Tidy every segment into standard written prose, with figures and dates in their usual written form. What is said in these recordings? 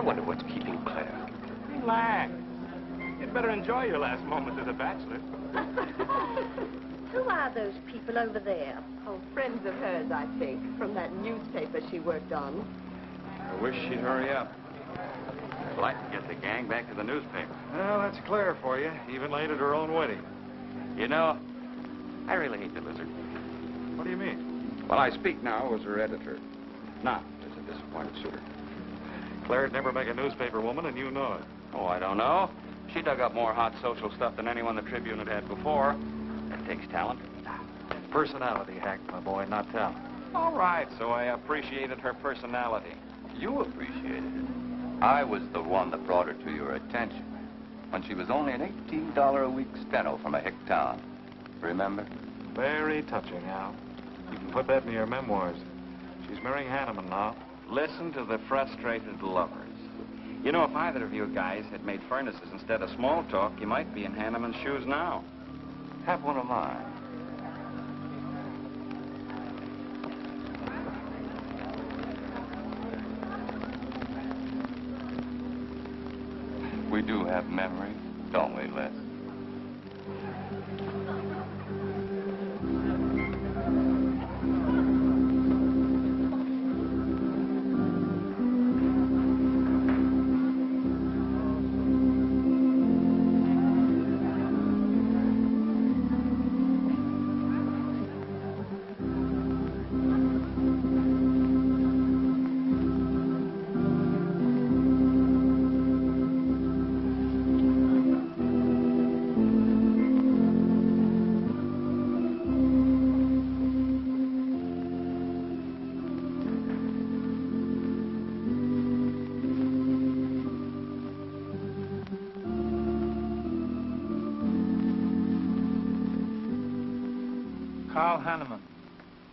wonder what's keeping Claire. Relax. You'd better enjoy your last moments as a bachelor. Who are those people over there? Oh, friends of hers, I think, from that newspaper she worked on. I wish she'd hurry up. I'd like to get the gang back to the newspaper. Well, that's Claire for you. Even late at her own wedding. You know, I really hate the lizard. What do you mean? Well, I speak now as her editor, not as a disappointed suitor. Claire'd never make a newspaper woman, and you know it. Oh, I don't know. She dug up more hot social stuff than anyone the Tribune had had before. That takes talent. Personality, Hank, my boy, not talent. All right, so I appreciated her personality. You appreciated it. I was the one that brought her to your attention when she was only an $18 a week steno from a hick town. Remember? Very touching, Al. You can put that in your memoirs. She's marrying Hanneman now. Listen to the frustrated lovers. You know, if either of you guys had made furnaces instead of small talk, you might be in Hanneman's shoes now. Have one of mine. We do have memories, don't we, Les?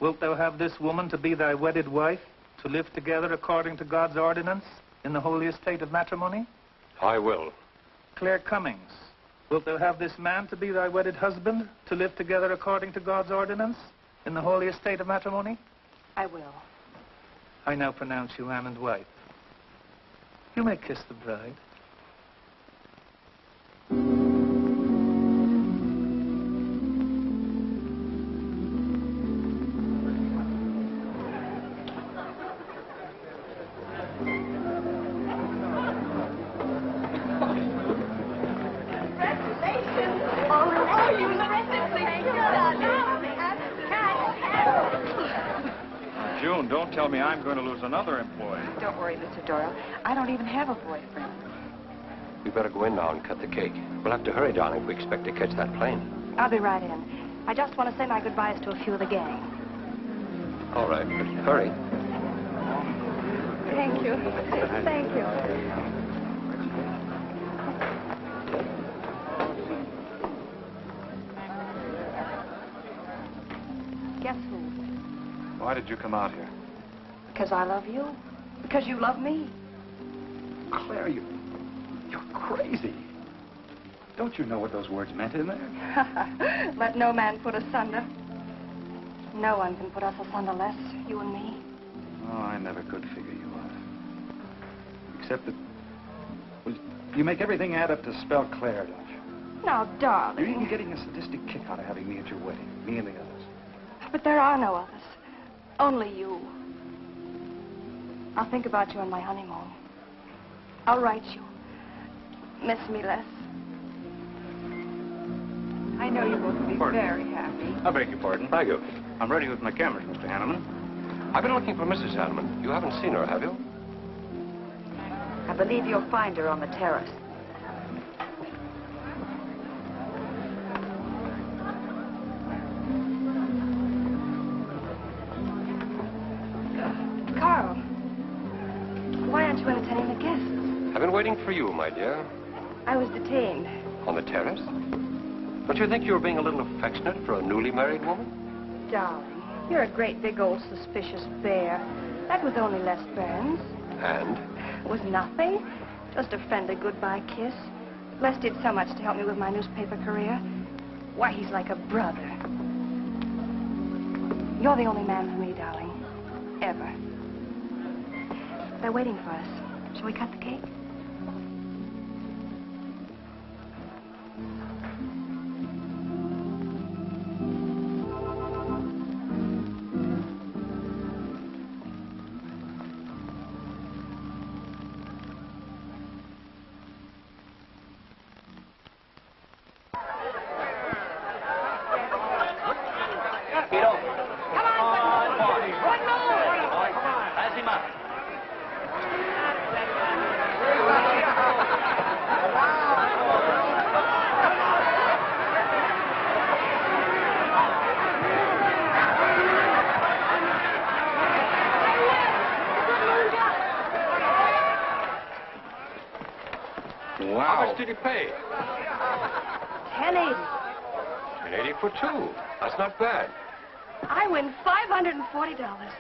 Wilt thou have this woman to be thy wedded wife, to live together according to God's ordinance in the holy estate of matrimony? I will. Claire Cummings, wilt thou have this man to be thy wedded husband, to live together according to God's ordinance in the holy estate of matrimony? I will. I now pronounce you man and wife. You may kiss the bride. June, don't tell me I'm going to lose another employee. Don't worry, Mr. Doyle. I don't even have a boyfriend. We better go in now and cut the cake. We'll have to hurry, darling, if we expect to catch that plane. I'll be right in. I just want to say my goodbyes to a few of the gang. All right, but hurry. Thank you. Thank you. Guess who? Why did you come out here? Because I love you. Because you love me. Claire, you're crazy. Don't you know what those words meant in there? Let no man put asunder. No one can put us asunder, Les, you and me. Oh, I never could figure you out. Except that, well, you make everything add up to spell Claire, don't you? Now, darling. You're even getting a sadistic kick out of having me at your wedding, me and the others. But there are no others. Only you. I'll think about you on my honeymoon. I'll write you. Miss me, Les. I know you both will be very happy. I beg your pardon. Thank you. I'm ready with my cameras, Mr. Hanneman. I've been looking for Mrs. Hanneman. You haven't seen her, have you? I believe you'll find her on the terrace. Carl, why aren't you entertaining the guests? I've been waiting for you, my dear. I was detained. On the terrace? Don't you think you were being a little affectionate for a newly married woman? Darling, you're a great big old suspicious bear. That was only Les Burns. And? It was nothing. Just a friendly goodbye kiss. Les did so much to help me with my newspaper career. Why, he's like a brother. You're the only man for me, darling. Ever. They're waiting for us. Shall we cut the cake? How much did he pay? $10.80. $10.80 for two. That's not bad. I win $540.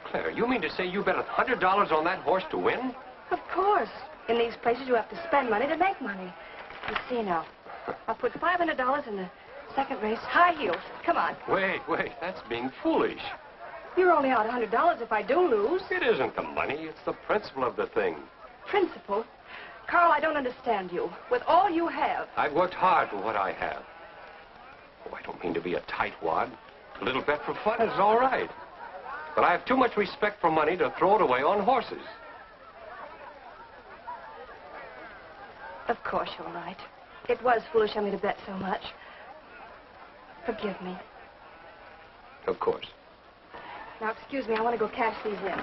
Claire, you mean to say you bet $100 on that horse to win? Of course. In these places, you have to spend money to make money. You see now, I'll put $500 in the second race, high heels. Come on. Wait. That's being foolish. You're only out $100 if I do lose. It isn't the money. It's the principle of the thing. Principle? Carl, I don't understand you. With all you have. I've worked hard for what I have. Oh, I don't mean to be a tightwad. A little bet for fun is all right. But I have too much respect for money to throw it away on horses. Of course you're right. It was foolish of me to bet so much. Forgive me. Of course. Now, excuse me, I want to go cash these in.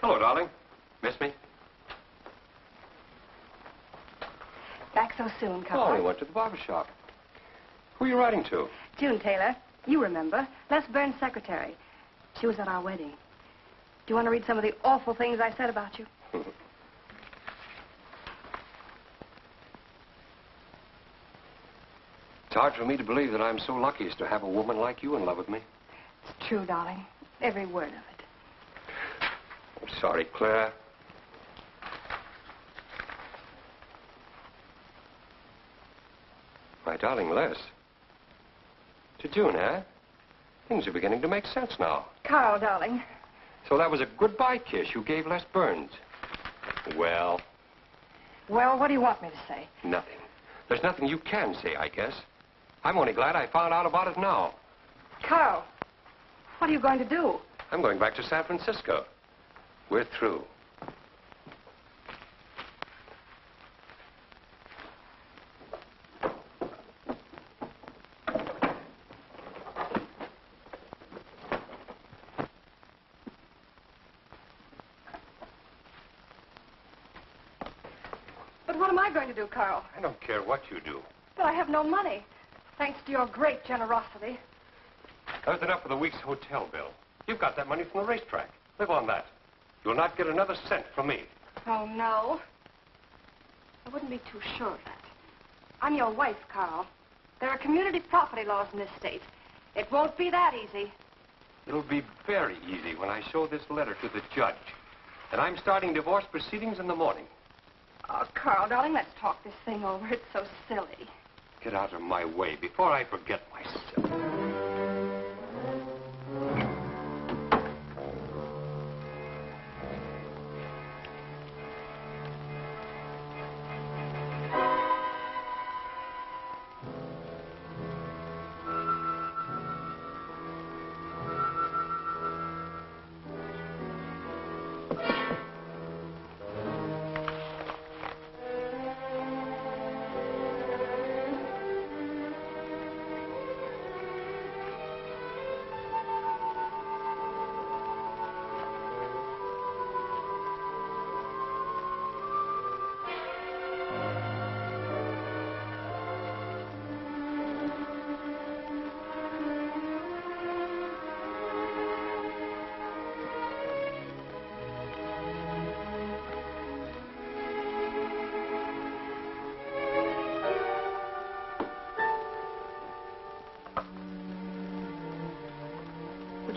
Hello, darling. Miss me? Back so soon, Oh, Carl. I went to the barber shop. Who are you writing to? June Taylor. You remember. Les Burns' secretary. She was at our wedding. Do you want to read some of the awful things I said about you? It's hard for me to believe that I'm so lucky as to have a woman like you in love with me. It's true, darling. Every word of it. I'm sorry, Claire. My darling Les. To June, eh? Things are beginning to make sense now. Carl, darling. So that was a goodbye kiss you gave Les Burns. Well, Well, what do you want me to say? nothing. There's nothing you can say, I guess. I'm only glad I found out about it now. Carl, what are you going to do? I'm going back to San Francisco. We're through. But what am I going to do, Carl? I don't care what you do. But I have no money. Thanks to your great generosity. There's enough for the week's hotel bill. You've got that money from the racetrack. Live on that. You'll not get another cent from me. Oh, no. I wouldn't be too sure of that. I'm your wife, Carl. There are community property laws in this state. It won't be that easy. It'll be very easy when I show this letter to the judge. And I'm starting divorce proceedings in the morning. Oh, Carl, darling, let's talk this thing over. It's so silly. Get out of my way before I forget myself.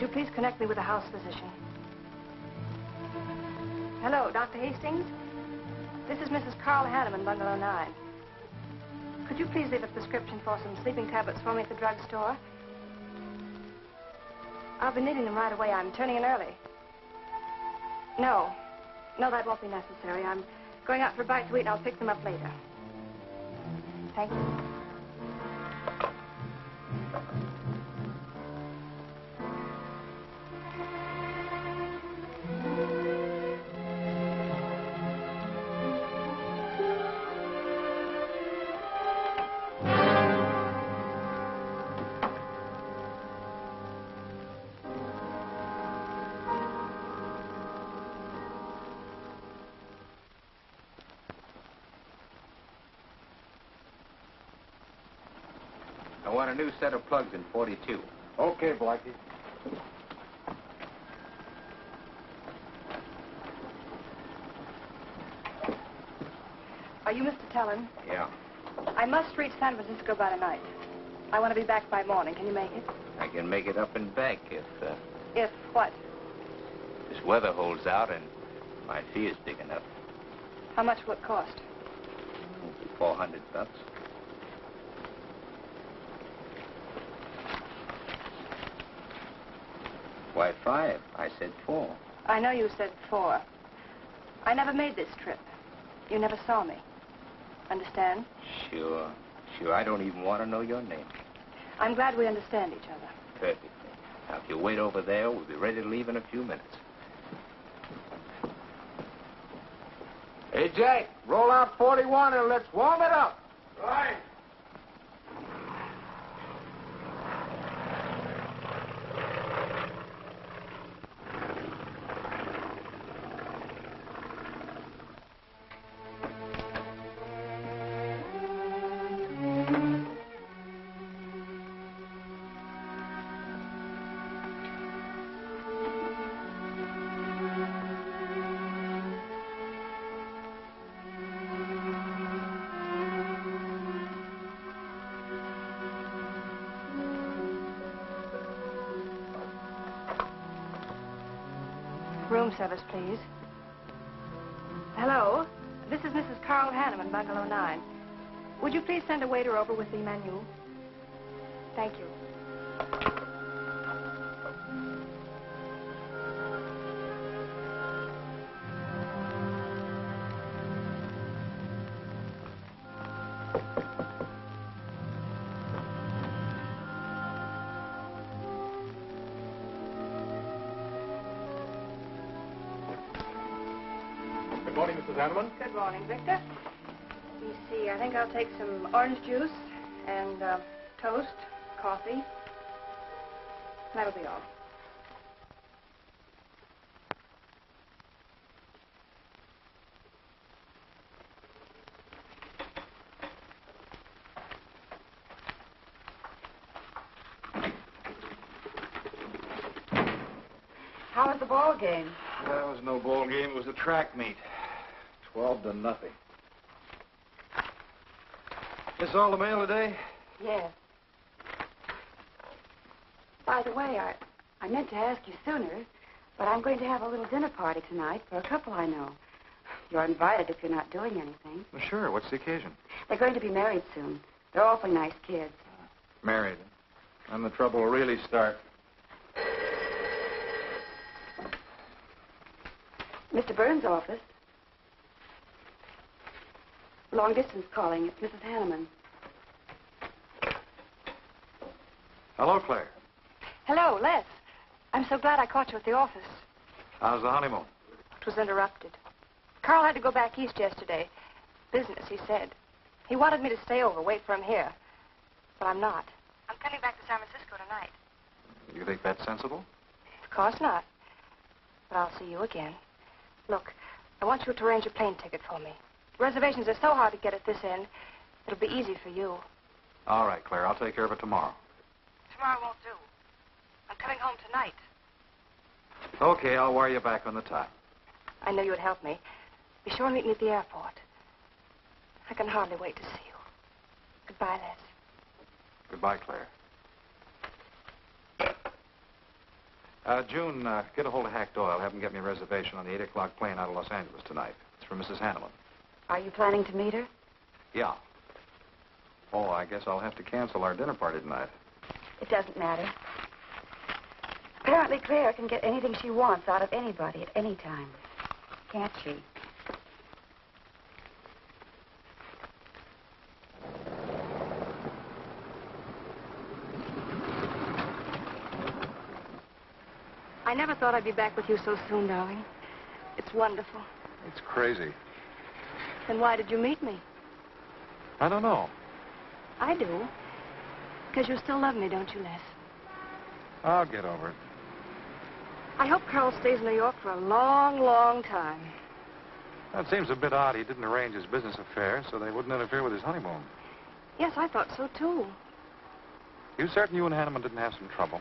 you please connect me with a house physician? Hello, Dr. Hastings? This is Mrs. Carl Hanneman, Bungalow 9. Could you please leave a prescription for some sleeping tablets for me at the drugstore? I'll be needing them right away. I'm turning in early. No, that won't be necessary. I'm going out for a bite to eat, and I'll pick them up later. Thank you. I want a new set of plugs in 42. Okay, Blackie. Are you Mr. Tellen? Yeah. I must reach San Francisco by tonight. I want to be back by morning. Can you make it? I can make it up and back if If what? this weather holds out and my fee is big enough. How much will it cost? $400. Why, 5? I said 4. I know you said 4. I never made this trip. You never saw me. Understand? Sure. I don't even want to know your name. I'm glad we understand each other. Perfectly. Now, if you wait over there, we'll be ready to leave in a few minutes. Hey, Jack, roll out 41 and let's warm it up. Right. Room service, please. Hello? This is Mrs. Carl Hanneman, Bungalow 9. Would you please send a waiter over with the menu? Thank you. Good morning, Mrs. Hanneman. Good morning, Victor. Let me see. I think I'll take some orange juice and toast, coffee. That'll be all. How was the ball game? That was no ball game. It was a track meet. 12-0. This all the mail today? Yes. By the way, I meant to ask you sooner, but I'm going to have a little dinner party tonight for a couple I know. You're invited if you're not doing anything. Well, sure. What's the occasion? They're going to be married soon. They're awfully nice kids. Married. Then the trouble will really start. Mr. Burns' office. Long distance calling. It's Mrs. Hanneman. Hello, Claire. Hello, Les. I'm so glad I caught you at the office. How's the honeymoon? It was interrupted. Carl had to go back east yesterday. Business, he said. He wanted me to stay over, wait for him here. But I'm not. I'm coming back to San Francisco tonight. You think that's sensible? Of course not. But I'll see you again. Look, I want you to arrange a plane ticket for me. Reservations are so hard to get at this end, it'll be easy for you. All right, Claire. I'll take care of it tomorrow. Tomorrow won't do. I'm coming home tonight. Okay, I'll wire you back on the time. I know you'd help me. Be sure and meet me at the airport. I can hardly wait to see you. Goodbye, Les. Goodbye, Claire. June, get a hold of Hack Doyle. Have him get me a reservation on the 8 o'clock plane out of Los Angeles tonight. It's for Mrs. Hanneman. Are you planning to meet her? Yeah. Oh, I guess I'll have to cancel our dinner party tonight. It doesn't matter. Apparently Claire can get anything she wants out of anybody at any time. Can't she? I never thought I'd be back with you so soon, darling. It's wonderful. It's crazy. Then why did you meet me? I don't know. I do. Because you still love me, don't you, Les? I'll get over it. I hope Carl stays in New York for a long, long time. Well, it seems a bit odd he didn't arrange his business affairs so they wouldn't interfere with his honeymoon. Yes, I thought so, too. You certain you and Hanneman didn't have some trouble?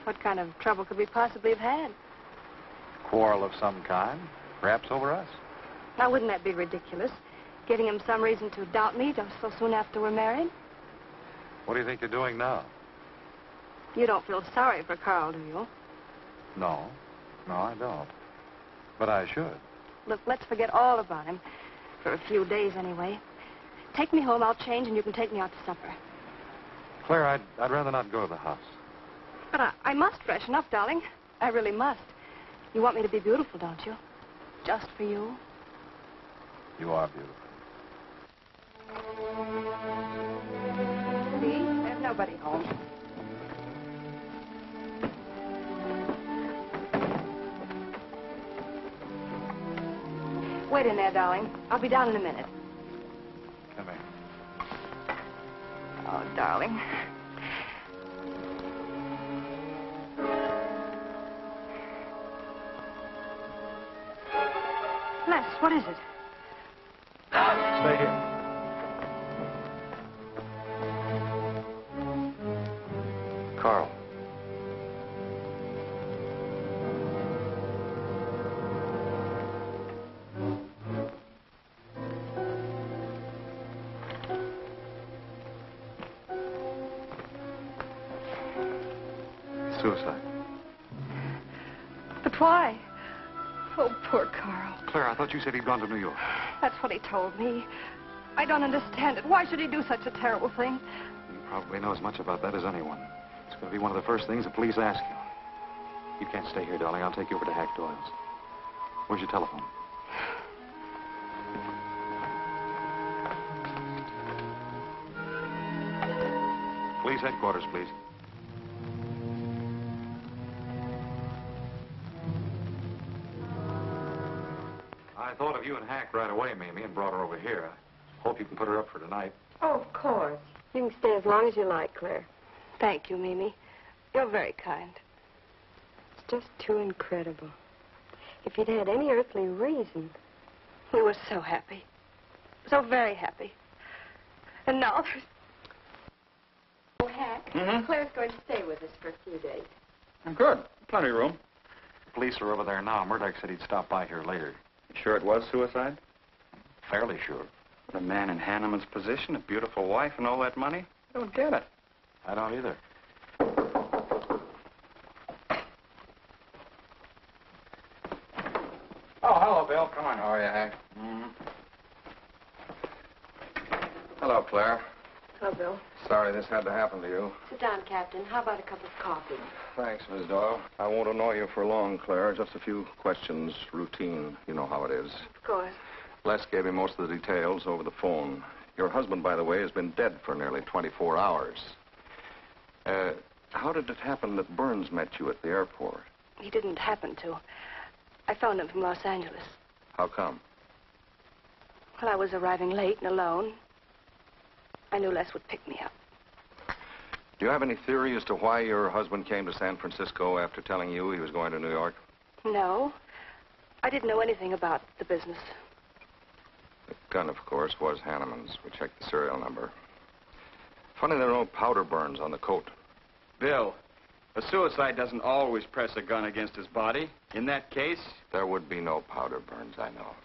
What kind of trouble could we possibly have had? Quarrel of some kind? Perhaps over us? Now, wouldn't that be ridiculous? Getting him some reason to doubt me just so soon after we're married? What do you think you're doing now? You don't feel sorry for Carl, do you? No. No, I don't. But I should. Look, let's forget all about him. For a few days, anyway. Take me home, I'll change, and you can take me out to supper. Claire, I'd rather not go to the house. But I must freshen up, darling. I really must. You want me to be beautiful, don't you? Just for you? You are beautiful. See? There's nobody home. Wait in there, darling. I'll be down in a minute. Come here. Oh, darling. Les, what is it? Stay here. Carl. Suicide. But why? Oh, poor Carl. Claire, I thought you said he'd gone to New York. That's what he told me. I don't understand it. Why should he do such a terrible thing? You probably know as much about that as anyone. It's going to be one of the first things the police ask you. You can't stay here, darling. I'll take you over to Hack Doyle's. Where's your telephone? Police headquarters, please. I thought of you and Hack right away, Mamie, and brought her over here. I hope you can put her up for tonight. Oh, of course. You can stay as long as you like, Claire. Thank you, Mimi. You're very kind. It's just too incredible. If he'd had any earthly reason. We were so happy. So very happy. And now there's... Oh, Hack, Claire's going to stay with us for a few days. Good. Plenty of room. The police are over there now. Murdoch said he'd stop by here later. You sure it was suicide? Fairly sure. A man in Hanneman's position, a beautiful wife, and all that money? I don't get it. I don't either. Oh, hello, Bill. Come on. How are you, Hank? Hello, Claire. Hello, Bill. Sorry this had to happen to you. Sit down, Captain. How about a cup of coffee? Thanks, Miss Doyle. I won't annoy you for long, Claire. Just a few questions, routine. You know how it is. Of course. Les gave me most of the details over the phone. Your husband, by the way, has been dead for nearly 24 hours. How did it happen that Burns met you at the airport? He didn't happen to. I phoned him from Los Angeles. How come? Well, I was arriving late and alone. I knew Les would pick me up. Do you have any theory as to why your husband came to San Francisco after telling you he was going to New York? No. I didn't know anything about the business. The gun, of course, was Hanneman's. We checked the serial number. Funny there are no powder burns on the coat. Bill, a suicide doesn't always press a gun against his body. In that case... There would be no powder burns, I know.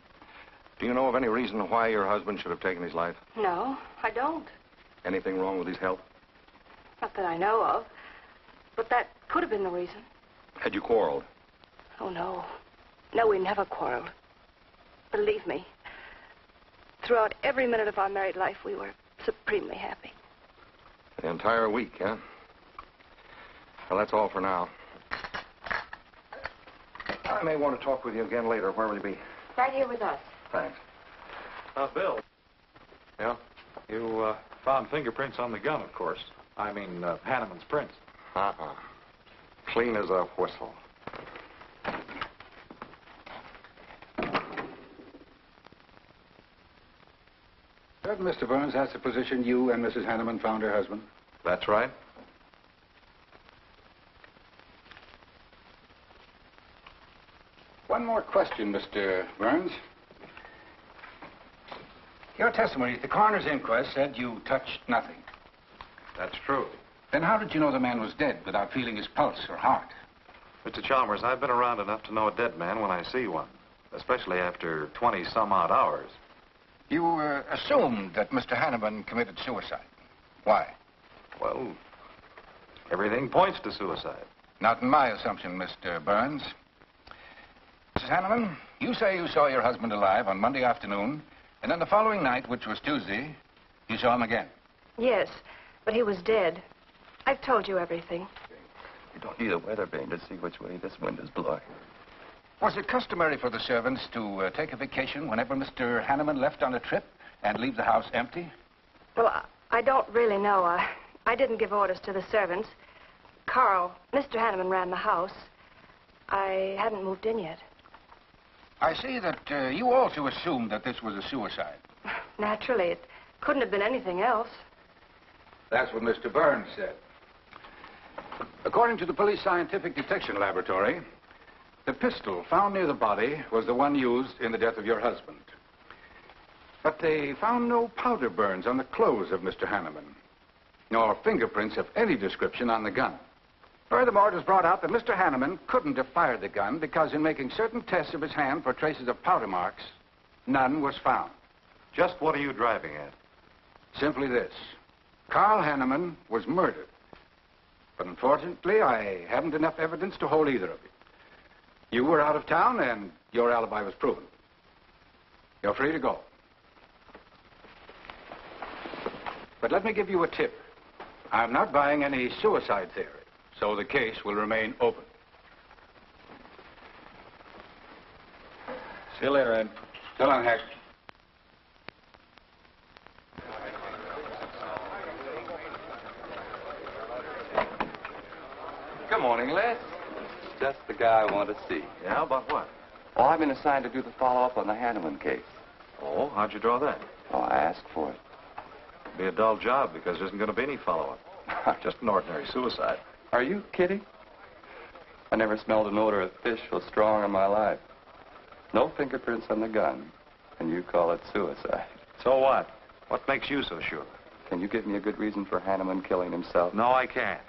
Do you know of any reason why your husband should have taken his life? No, I don't. Anything wrong with his health? Not that I know of. But that could have been the reason. Had you quarreled? Oh, no. No, we never quarreled. Believe me, throughout every minute of our married life, we were supremely happy. The entire week, huh? Well, that's all for now. I may want to talk with you again later. Where will you be? Right here with us. Thanks. Bill, Yeah? you found fingerprints on the gun, of course. I mean, Hanneman's prints. Uh-uh. Clean as a whistle. That, Mr. Burns, that's the position you and Mrs. Hanneman found her husband? That's right. One more question, Mr. Burns. Your testimony at the coroner's inquest said you touched nothing. That's true. Then how did you know the man was dead without feeling his pulse or heart? Mr. Chalmers, I've been around enough to know a dead man when I see one, especially after 20-some-odd hours. You assumed that Mr. Hanneman committed suicide. Why? Well, everything points to suicide. Not in my assumption, Mr. Burns. Mrs. Hanneman, you say you saw your husband alive on Monday afternoon, and then the following night, which was Tuesday, you saw him again. Yes, but he was dead. I've told you everything. You don't need a weather vane to see which way this wind is blowing. Was it customary for the servants to take a vacation whenever Mr. Hanneman left on a trip and leave the house empty? Well, I don't really know. I didn't give orders to the servants. Carl, Mr. Hanneman ran the house. I hadn't moved in yet. I see that you also assumed that this was a suicide. Naturally, it couldn't have been anything else. That's what Mr. Burns said. According to the police scientific detection laboratory, the pistol found near the body was the one used in the death of your husband. But they found no powder burns on the clothes of Mr. Hanneman, nor fingerprints of any description on the gun. Furthermore, it was brought out that Mr. Hanneman couldn't have fired the gun because in making certain tests of his hand for traces of powder marks, none was found. Just what are you driving at? Simply this. Carl Hanneman was murdered. But unfortunately, I haven't enough evidence to hold either of you. You were out of town, and your alibi was proven. You're free to go. But let me give you a tip. I'm not buying any suicide theory, so the case will remain open. See you later, Ed. So long, Hack. Good morning, Les. Just the guy I want to see. Yeah, about what? Oh, I've been assigned to do the follow-up on the Hanneman case. Oh, how'd you draw that? Oh, I asked for it. It'll be a dull job because there isn't going to be any follow-up. Just an ordinary suicide. Are you kidding? I never smelled an odor of fish so strong in my life. No fingerprints on the gun, and you call it suicide. So what? What makes you so sure? Can you give me a good reason for Hanneman killing himself? No, I can't.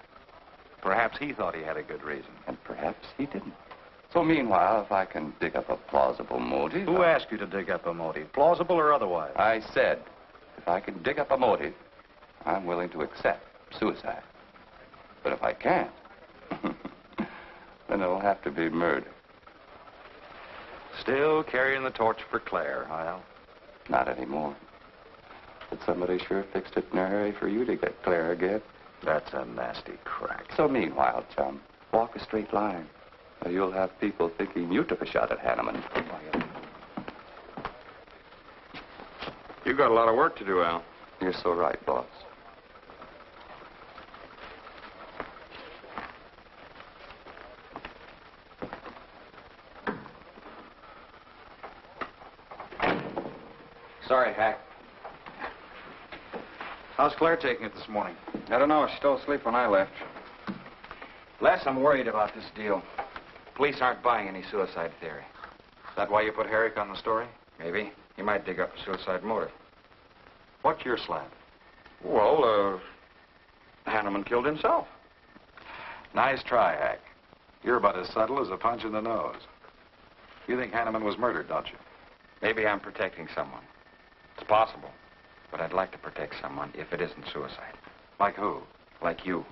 Perhaps he thought he had a good reason. And perhaps he didn't. So meanwhile, if I can dig up a plausible motive... Who asked you to dig up a motive, plausible or otherwise? I said, if I can dig up a motive, I'm willing to accept suicide. But if I can't, then it'll have to be murder. Still carrying the torch for Claire, Hyle? Not anymore. But somebody sure fixed it in a hurry for you to get Claire again. That's a nasty crack. So meanwhile, chum, walk a straight line. Or you'll have people thinking you took a shot at Hanneman. You got a lot of work to do, Al. You're so right, boss. Sorry, Hack. How's Claire taking it this morning? I don't know. She's still asleep when I left. Les, I'm worried about this deal. Police aren't buying any suicide theory. Is that why you put Herrick on the story? Maybe. He might dig up a suicide motive. What's your slant? Well, Hanneman killed himself. Nice try, Hack. You're about as subtle as a punch in the nose. You think Hanneman was murdered, don't you? Maybe I'm protecting someone. It's possible. But I'd like to protect someone if it isn't suicide. Like who? Like you.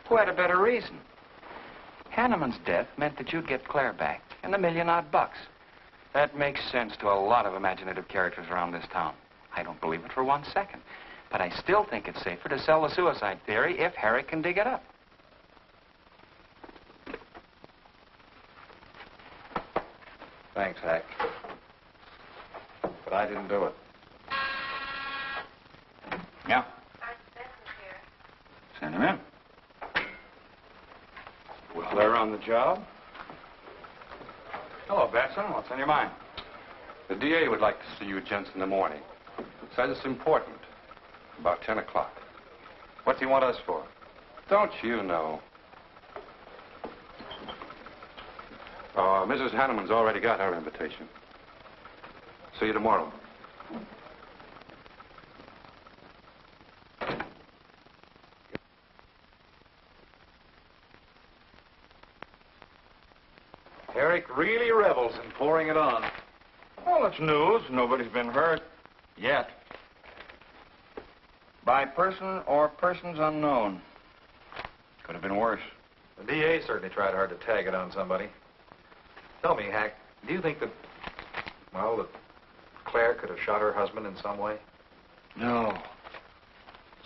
Who had a better reason? Hanneman's death meant that you'd get Claire back and $1 million-odd bucks. That makes sense to a lot of imaginative characters around this town. I don't believe it for 1 second. But I still think it's safer to sell the suicide theory if Herrick can dig it up. Thanks, Hack. But I didn't do it. Yeah? Send him in. Well, they're on the job. Hello, Batson. What's on your mind? The DA would like to see you gents in the morning. Says it's important. About 10 o'clock. What's he want us for? Don't you know? Mrs. Hanneman's already got her invitation. See you tomorrow. Herrick really revels in pouring it on. Well, it's news. Nobody's been hurt. Yet. By person or persons unknown. Could have been worse. The DA certainly tried hard to tag it on somebody. Tell me, Hack, do you think that, well, that Claire could have shot her husband in some way? No.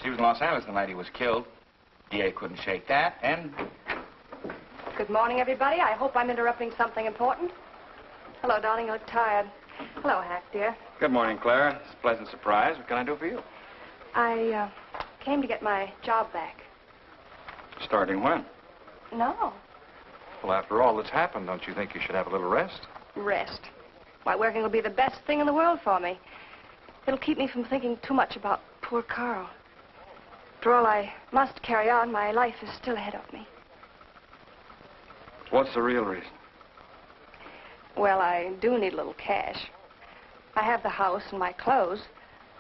She was in Los Angeles the night he was killed. DA couldn't shake that, and... Good morning, everybody. I hope I'm interrupting something important. Hello, darling. You look tired. Hello, Hack, dear. Good morning, Claire. It's a pleasant surprise. What can I do for you? I came to get my job back. Starting when? No. Well, after all that's happened, don't you think you should have a little rest? Rest. Why, working will be the best thing in the world for me. It'll keep me from thinking too much about poor Carl. After all, I must carry on. My life is still ahead of me. What's the real reason? Well, I do need a little cash. I have the house and my clothes,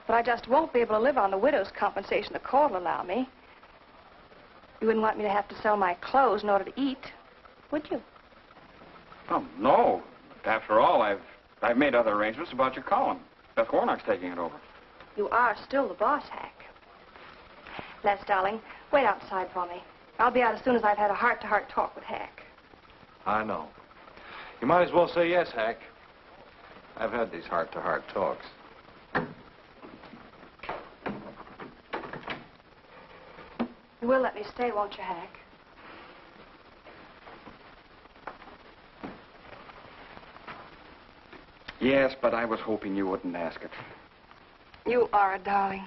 but I just won't be able to live on the widow's compensation the court will allow me. You wouldn't want me to have to sell my clothes in order to eat, would you? Oh, no. After all, I've made other arrangements about your column. Beth Warnock's taking it over. You are still the boss, Hack. Les, darling, wait outside for me. I'll be out as soon as I've had a heart-to-heart talk with Hack. I know. You might as well say yes, Hack. I've had these heart-to-heart talks. You will let me stay, won't you, Hack? Yes, but I was hoping you wouldn't ask it. You are a darling.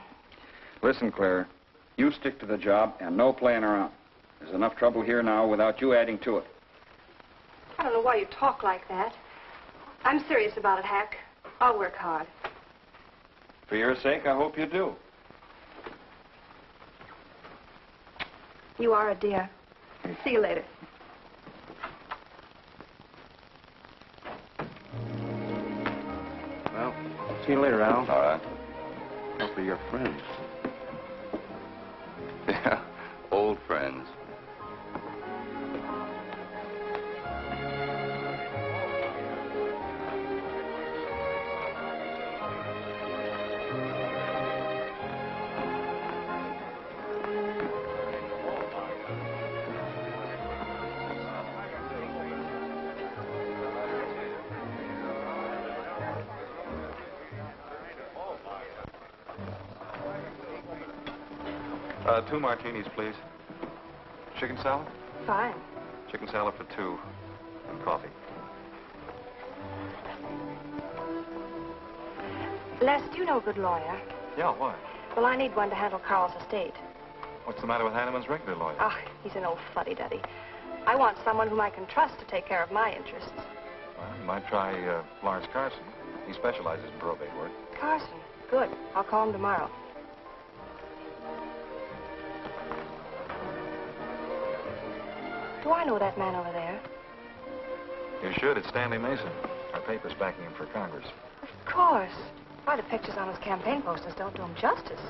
Listen, Claire, you stick to the job and no playing around. There's enough trouble here now without you adding to it. I don't know why you talk like that. I'm serious about it, Hack. I'll work hard. For your sake, I hope you do. You are a dear. See you later. Well, see you later, Al. All right. Hopefully you're friends. Yeah, old friends. Two martinis, please. Chicken salad? Fine. Chicken salad for two. And coffee. Les, do you know a good lawyer? Yeah, why? Well, I need one to handle Carl's estate. What's the matter with Hanneman's regular lawyer? Ah, he's an old fuddy-duddy. I want someone whom I can trust to take care of my interests. Well, you might try Lawrence Carson. He specializes in probate work. Carson? Good. I'll call him tomorrow. Do I know that man over there? You should. It's Stanley Mason. Our paper's backing him for Congress. Of course. Why, the pictures on his campaign posters don't do him justice.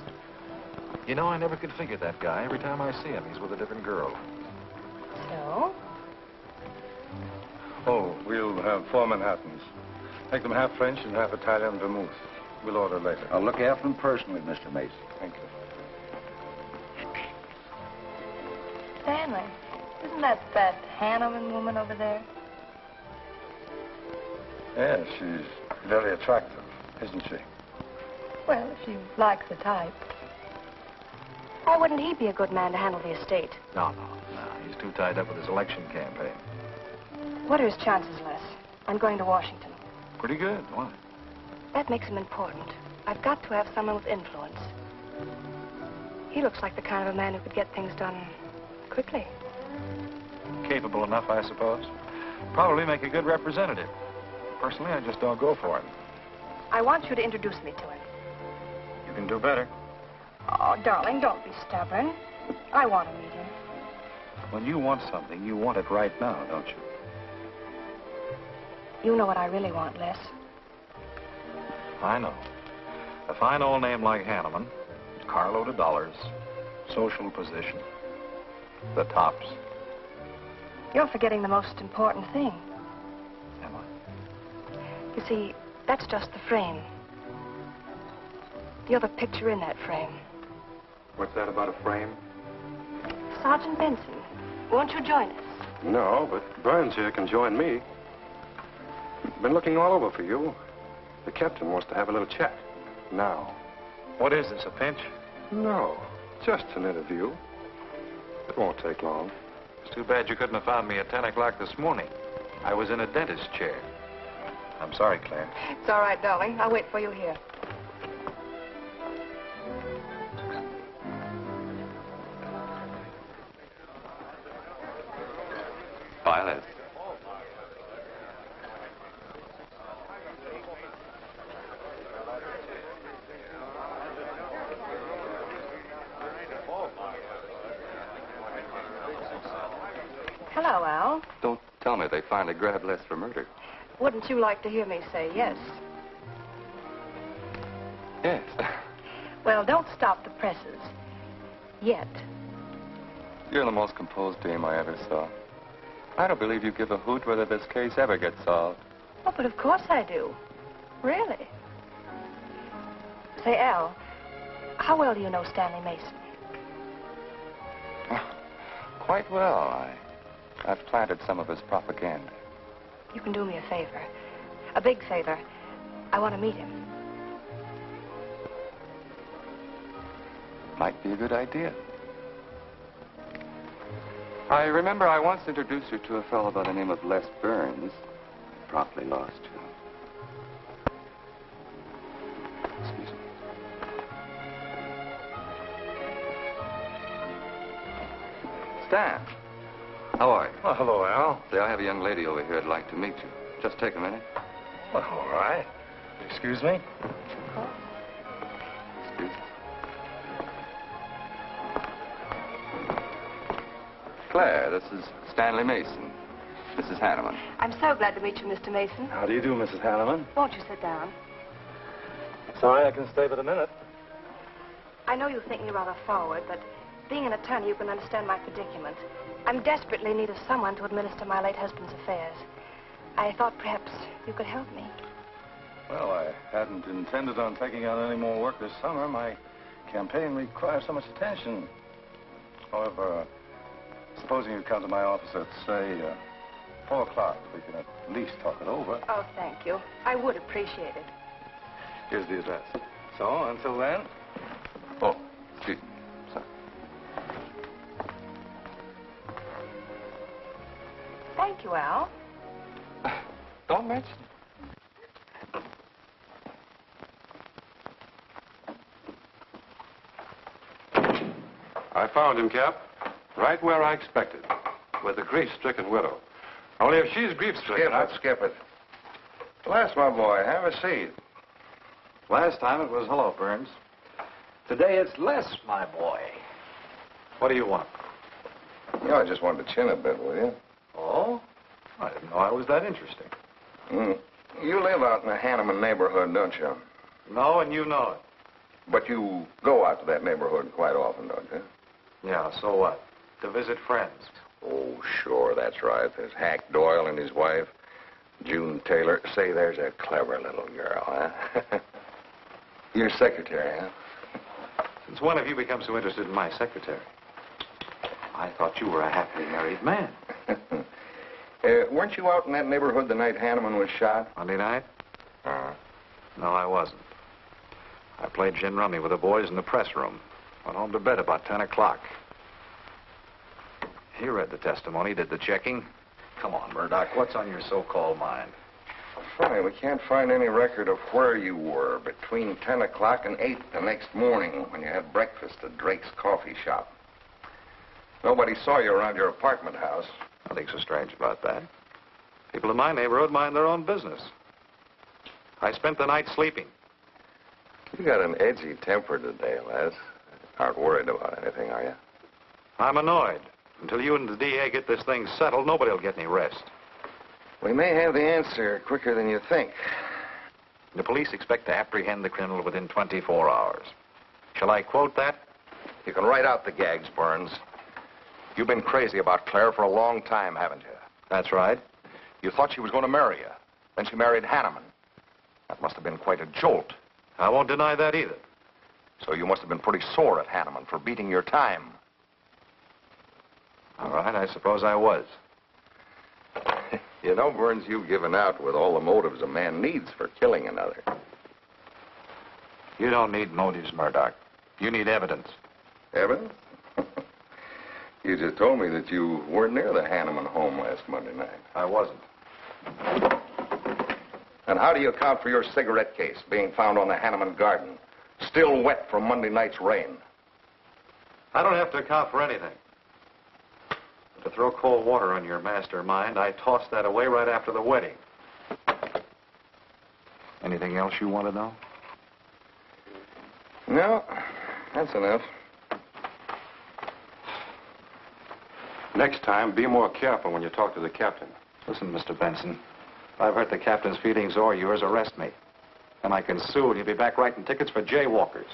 You know, I never could figure that guy. Every time I see him, he's with a different girl. So? Oh, we'll have 4 Manhattans. Make them half French and half Italian vermouth. We'll order later. I'll look after them personally, Mr. Mason. Thank you. Stanley, Isn't that Hanneman woman over there? Yes, she's very attractive, isn't she? Well, if you like the type. Why wouldn't he be a good man to handle the estate? No. He's too tied up with his election campaign. What are his chances, Les? I'm going to Washington. Pretty good. Why? That makes him important. I've got to have someone with influence. He looks like the kind of a man who could get things done quickly. Capable enough, I suppose. Probably make a good representative. Personally, I just don't go for him. I want you to introduce me to him. You can do better. Oh, darling, don't be stubborn. I want to meet him. When you want something, you want it right now, don't you? You know what I really want, Les. I know. A fine old name like Hanneman, carload of dollars, social position, the tops. You're forgetting the most important thing. Am I? You see, that's just the frame. You're the picture in that frame. What's that about a frame? Sergeant Benson, won't you join us? No, but Burns here can join me. Been looking all over for you. The captain wants to have a little chat. Now. What is this, a pinch? No, just an interview. It won't take long. It's too bad you couldn't have found me at 10 o'clock this morning. I was in a dentist's chair. I'm sorry, Claire. It's all right, darling. I'll wait for you here. Violet. Hello, Al. Don't tell me they finally grabbed Les for murder. Wouldn't you like to hear me say yes? Yes. Well, don't stop the presses. Yet. You're the most composed dame I ever saw. I don't believe you give a hoot whether this case ever gets solved. Oh, but of course I do. Really. Say, Al, how well do you know Stanley Mason? Quite well. I've planted some of his propaganda. You can do me a favor. A big favor. I want to meet him. Might be a good idea. I remember I once introduced you to a fellow by the name of Les Burns. Promptly lost you. Excuse me. Stan, how are you? Well, hello, Al. Say, I have a young lady over here who'd like to meet you. Just take a minute. Well, all right. Excuse me? Excuse me. Claire, this is Stanley Mason. Mrs. Hanneman. I'm so glad to meet you, Mr. Mason. How do you do, Mrs. Hanneman? Won't you sit down? Sorry, I can stay but a minute. I know you think me rather forward, but being an attorney, you can understand my predicament. I'm desperately in need of someone to administer my late husband's affairs. I thought perhaps you could help me. Well, I hadn't intended on taking on any more work this summer. My campaign requires so much attention. However, supposing you come to my office at, say, 4 o'clock, we can at least talk it over. Oh, thank you. I would appreciate it. Here's the address. So, until then... Oh, excuse me. Sorry. Thank you, Al. Don't mention it. I found him, Cap. Right where I expected. With a grief-stricken widow. Only if she's grief-stricken... Skip it. Les, my boy, have a seat. Last time it was hello, Burns. Today it's Les, my boy. What do you want? You know, I just wanted to chin a bit, will you? Oh? I didn't know I was that interesting. You live out in the Hanneman neighborhood, don't you? No, and you know it. But you go out to that neighborhood quite often, don't you? Yeah, so what? To visit friends. Oh, sure, that's right. There's Hack Doyle and his wife, June Taylor. Say, there's a clever little girl, huh? Your secretary, huh? Since when have you become so interested in my secretary? I thought you were a happily married man. Weren't you out in that neighborhood the night Hanneman was shot? Monday night? Uh-huh. No, I wasn't. I played gin rummy with the boys in the press room. Went home to bed about 10 o'clock. He read the testimony, did the checking. Come on, Murdoch, what's on your so-called mind? Funny, we can't find any record of where you were between 10 o'clock and 8 the next morning when you had breakfast at Drake's coffee shop. Nobody saw you around your apartment house. Nothing so strange about that. People in my neighborhood mind their own business. I spent the night sleeping. You got an edgy temper today, Les. Aren't worried about anything, are you? I'm annoyed. Until you and the DA get this thing settled, nobody will get any rest. We may have the answer quicker than you think. The police expect to apprehend the criminal within 24 hours. Shall I quote that? You can write out the gags, Burns. You've been crazy about Claire for a long time, haven't you? That's right. You thought she was going to marry you. Then she married Hanneman. That must have been quite a jolt. I won't deny that either. So you must have been pretty sore at Hanneman for beating your time. All right, I suppose I was. You know, Burns, you've given out with all the motives a man needs for killing another. You don't need motives, Murdoch. You need evidence. Evidence? You just told me that you weren't near the Hanneman home last Monday night. I wasn't. And how do you account for your cigarette case being found on the Hanneman garden, still wet from Monday night's rain? I don't have to account for anything. To throw cold water on your mastermind, I tossed that away right after the wedding. Anything else you want to know? No, that's enough. Next time, be more careful when you talk to the captain. Listen, Mr. Benson, if I've hurt the captain's feelings or yours, arrest me. And I can sue and you'll be back writing tickets for jaywalkers.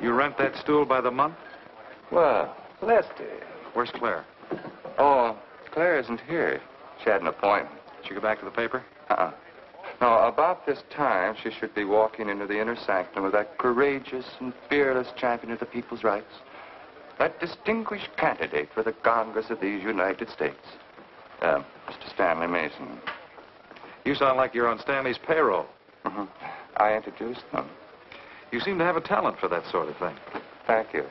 You rent that stool by the month? Well, Lester. Where's Claire? Oh, Claire isn't here. She had an appointment. Did she go back to the paper? Uh-uh. No, about this time, she should be walking into the inner sanctum of that courageous and fearless champion of the people's rights. That distinguished candidate for the Congress of these United States. Mr. Stanley Mason. You sound like you're on Stanley's payroll. Mm-hmm. I introduced them. You seem to have a talent for that sort of thing. Thank you.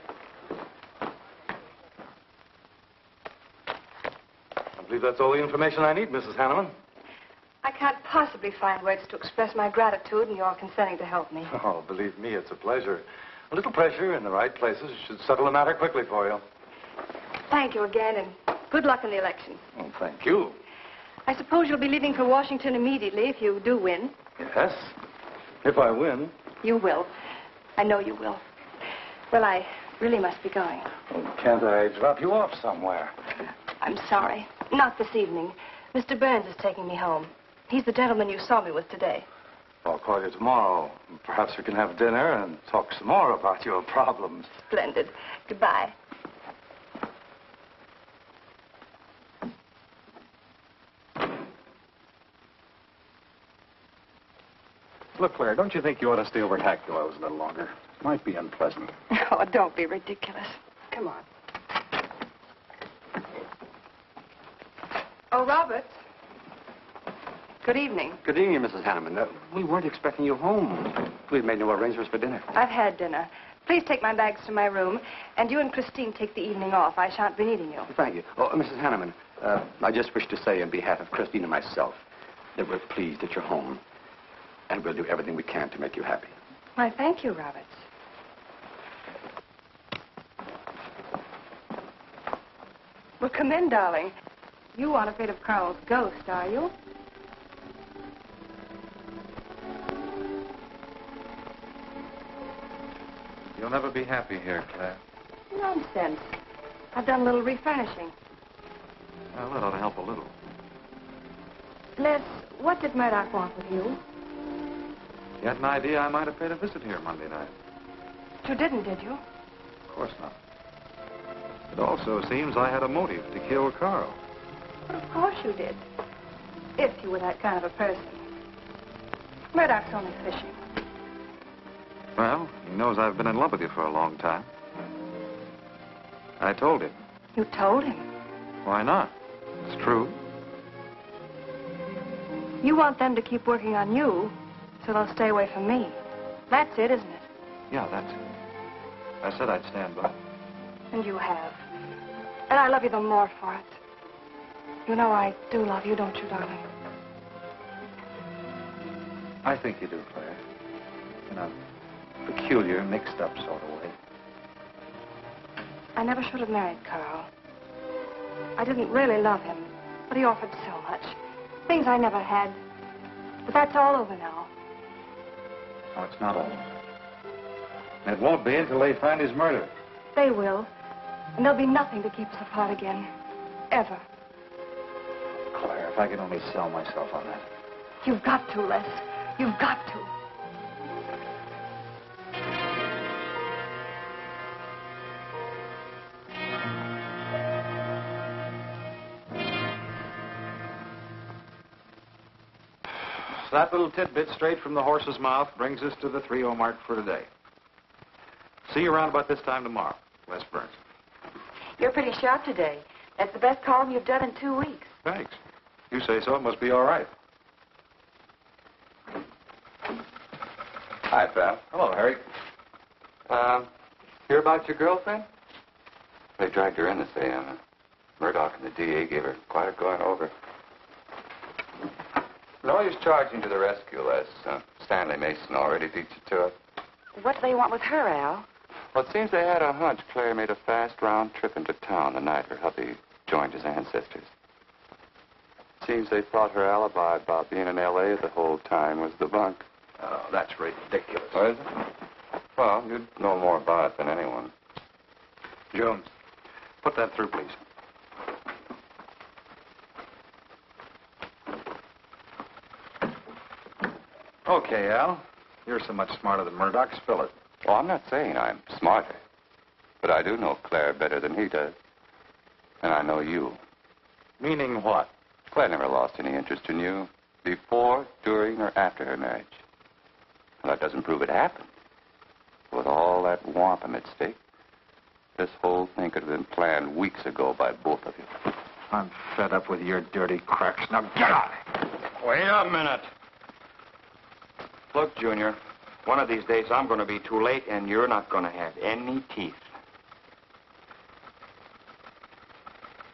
I believe that's all the information I need, Mrs. Hanneman. I can't possibly find words to express my gratitude in your consenting to help me. Oh, believe me, it's a pleasure. A little pressure in the right places should settle the matter quickly for you. Thank you again, and good luck in the election. Oh, thank you. I suppose you'll be leaving for Washington immediately if you do win. Yes, if I win. You will. I know you will. Well, I really must be going. Oh, can't I drop you off somewhere? I'm sorry. Not this evening. Mr. Burns is taking me home. He's the gentleman you saw me with today. I'll call you tomorrow. Perhaps we can have dinner and talk some more about your problems. Splendid. Goodbye. Look, Claire, don't you think you ought to stay over at Hack Doyle's a little longer? Might be unpleasant. Oh, don't be ridiculous. Come on. Oh, Roberts. Good evening. Good evening, Mrs. Hanneman. We weren't expecting you home. We've made no arrangements for dinner. I've had dinner. Please take my bags to my room, and you and Christine take the evening off. I shan't be needing you. Thank you. Oh, Mrs. Hanneman, I just wish to say on behalf of Christine and myself that we're pleased that you're home, and we'll do everything we can to make you happy. Why, thank you, Roberts. Well, come in, darling. You aren't afraid of Carl's ghost, are you? You'll never be happy here, Claire. Nonsense. I've done a little refurnishing. Well, that ought to help a little. Les, what did Murdoch want with you? You had an idea I might have paid a visit here Monday night. You didn't, did you? Of course not. It also seems I had a motive to kill Carl. But of course you did. If you were that kind of a person. Murdoch's only fishing. Well, he knows I've been in love with you for a long time. I told him. You told him? Why not? It's true. You want them to keep working on you, so they'll stay away from me. That's it, isn't it? Yeah, that's it. I said I'd stand by. And you have. And I love you the more for it. You know I do love you, don't you, darling? I think you do, Claire. In a peculiar, mixed-up sort of way. I never should have married Carl. I didn't really love him, but he offered so much. Things I never had. But that's all over now. No, it's not all. It won't be until they find his murder. They will. And there'll be nothing to keep us apart again. Ever. Claire, if I could only sell myself on that. You've got to, Les. You've got to. That little tidbit straight from the horse's mouth brings us to the 3:00 mark for today. See you around about this time tomorrow. Les Burns. You're pretty sharp today. That's the best column you've done in 2 weeks. Thanks. You say so, it must be all right. Hi, pal. Hello, Harry. Hear about your girlfriend? They dragged her in this AM. Murdoch and the DA gave her quite a going over. No use charging to the rescue, Les. Stanley Mason already beat you to it. What do they want with her, Al? Well, it seems they had a hunch Claire made a fast round trip into town the night her hubby joined his ancestors. Seems they thought her alibi about being in L.A. the whole time was the bunk. Oh, that's ridiculous. Oh, is it? Well, you'd know more about it than anyone. Jones, put that through, please. Okay, Al. You're so much smarter than Murdoch. Spill it. Oh, I'm not saying I'm smarter. But I do know Claire better than he does. And I know you. Meaning what? Claire never lost any interest in you. Before, during, or after her marriage. Well, that doesn't prove it happened. With all that wampum at stake, this whole thing could have been planned weeks ago by both of you. I'm fed up with your dirty cracks. Now get out! Wait a minute. Look, Junior, one of these days I'm going to be too late and you're not going to have any teeth.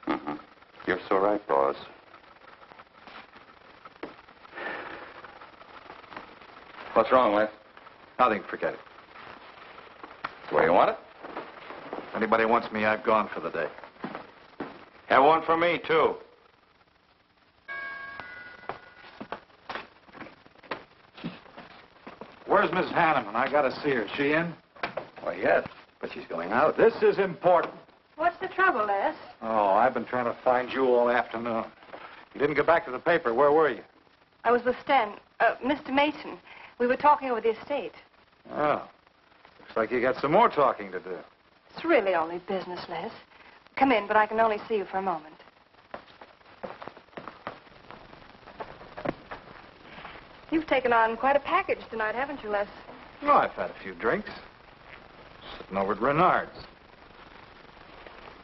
Mm-hmm. You're so right, boss. What's wrong, Les? Nothing, forget it. The way you want it? If anybody wants me, I've gone for the day. Have one for me, too. Where's Miss Hanneman? I gotta see her. Is she in? Why, yes, but she's going out. This is important. What's the trouble, Les? Oh, I've been trying to find you all afternoon. You didn't get back to the paper. Where were you? I was with Mr. Mason. We were talking over the estate. Oh. Looks like you got some more talking to do. It's really only business, Les. Come in, but I can only see you for a moment. You've taken on quite a package tonight, haven't you, Les? Oh, I've had a few drinks. Sitting over at Renard's.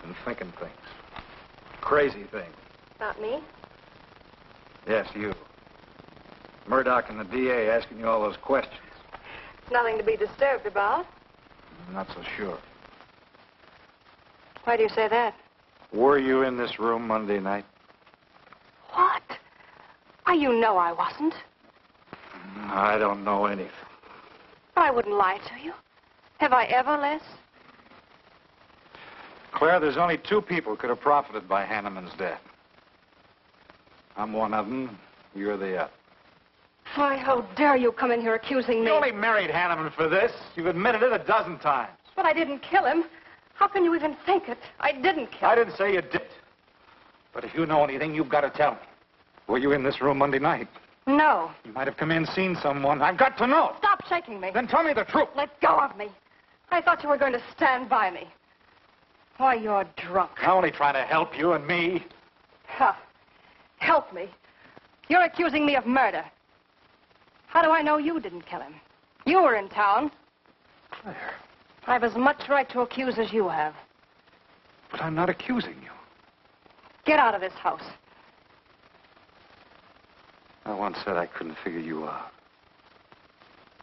Been thinking things. Crazy things. About me? Yes, you. Murdoch and the DA asking you all those questions. Nothing to be disturbed about. I'm not so sure. Why do you say that? Were you in this room Monday night? What? Why, you know I wasn't. I don't know anything. But I wouldn't lie to you. Have I ever, Les? Claire, there's only two people could have profited by Hanneman's death. I'm one of them. You're the other. Why, how dare you come in here accusing me? You only married Hanneman for this. You've admitted it a dozen times. But I didn't kill him. How can you even think it? I didn't kill him. I didn't say you did. But if you know anything, you've got to tell me. Were you in this room Monday night? No. You might have come in, seen someone. I've got to know. Stop shaking me. Then tell me the truth. Let go of me. I thought you were going to stand by me. Why, you're drunk. I'm only trying to help you and me. Ha. Help me. You're accusing me of murder. How do I know you didn't kill him? You were in town. Claire. I've as much right to accuse as you have. But I'm not accusing you. Get out of this house. I once said I couldn't figure you out.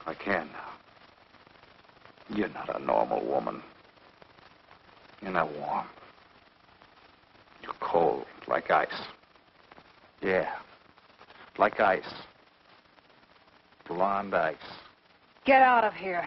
I can now. You're not a normal woman. You're not warm. You're cold, like ice. Yeah, like ice. Blonde ice. Get out of here.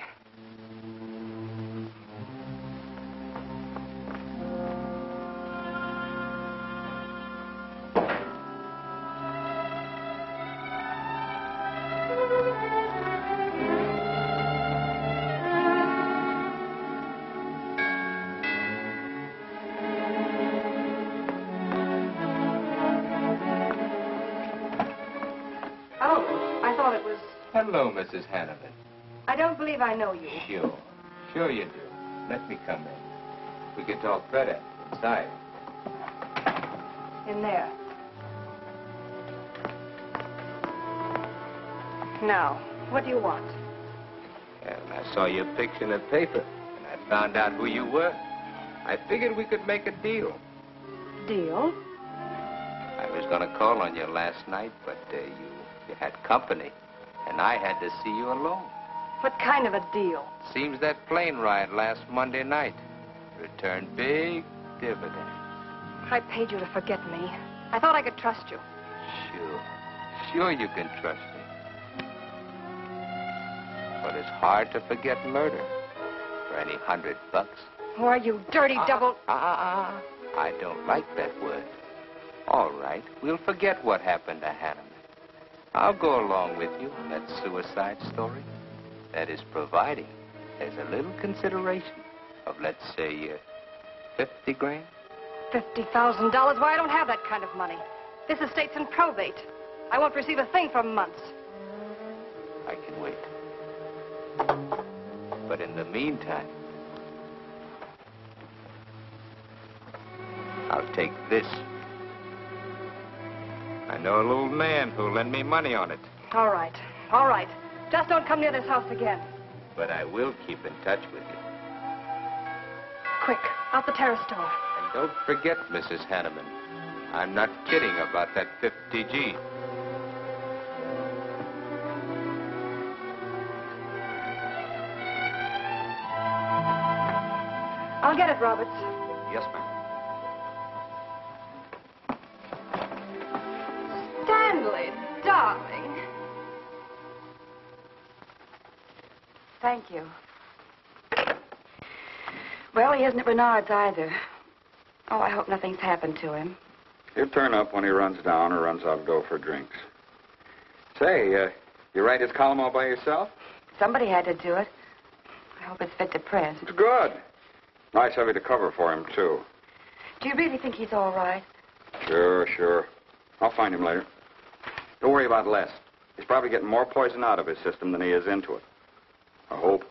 Hello, Mrs. Hanneman. I don't believe I know you. Sure. Sure you do. Let me come in. We can talk better inside. In there. Now, what do you want? And I saw your picture in the paper, and I found out who you were. I figured we could make a deal. Deal? I was going to call on you last night, but you had company. And I had to see you alone. What kind of a deal? Seems that plane ride last Monday night returned big dividends. I paid you to forget me. I thought I could trust you. Sure. Sure you can trust me. But it's hard to forget murder for any $100. Why, you dirty double... I don't like that word. All right, we'll forget what happened to Hanneman. I'll go along with you on that suicide story. That is providing there's a little consideration of, let's say, 50 grand. $50,000? Why, I don't have that kind of money. This estate's in probate. I won't receive a thing for months. I can wait. But in the meantime, I'll take this. I know a little man who'll lend me money on it. All right. All right. Just don't come near this house again. But I will keep in touch with you. Quick, out the terrace door. And don't forget, Mrs. Hanneman, I'm not kidding about that 50G. I'll get it, Roberts. Yes, ma'am. Stanley, darling. Thank you. Well, he isn't at Bernard's either. Oh, I hope nothing's happened to him. He'll turn up when he runs down or runs out of dough for drinks. Say, you write his column all by yourself? Somebody had to do it. I hope it's fit to press. It's good. Nice heavy to cover for him, too. Do you really think he's all right? Sure. I'll find him later. Don't worry about Les. He's probably getting more poison out of his system than he is into it. I hope.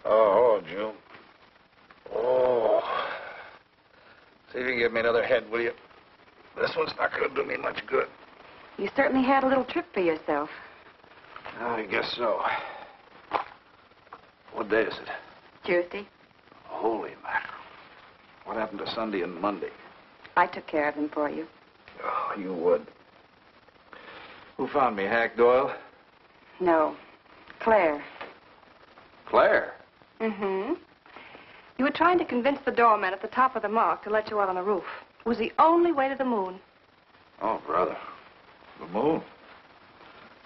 Oh, June. Oh. See if you can give me another head, will you? This one's not going to do me much good. You certainly had a little trip for yourself. I guess so. What day is it? Tuesday. Holy mackerel. What happened to Sunday and Monday? I took care of them for you. Oh, you would. Who found me, Hack Doyle? No. Claire. Claire? Mm-hmm. You were trying to convince the doorman at the top of the mark to let you out on the roof. It was the only way to the moon. Oh, brother. The moon?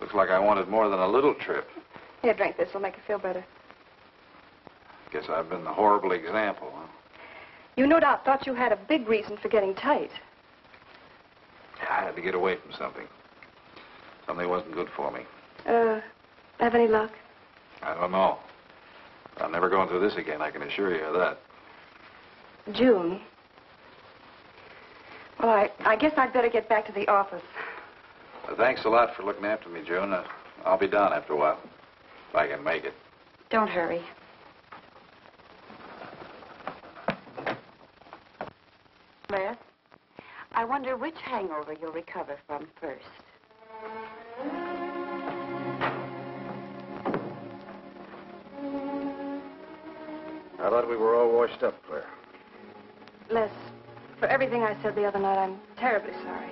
Looks like I wanted more than a little trip. Here, drink this. It'll make you feel better. Guess I've been the horrible example, huh? You no doubt thought you had a big reason for getting tight. I had to get away from something. Something wasn't good for me. Have any luck? I don't know. I'm never going through this again, I can assure you of that. June. Well, I guess I'd better get back to the office. Thanks a lot for looking after me, June. I'll be down after a while, if I can make it. Don't hurry. Les, I wonder which hangover you'll recover from first. I thought we were all washed up, Claire. Les, for everything I said the other night, I'm terribly sorry.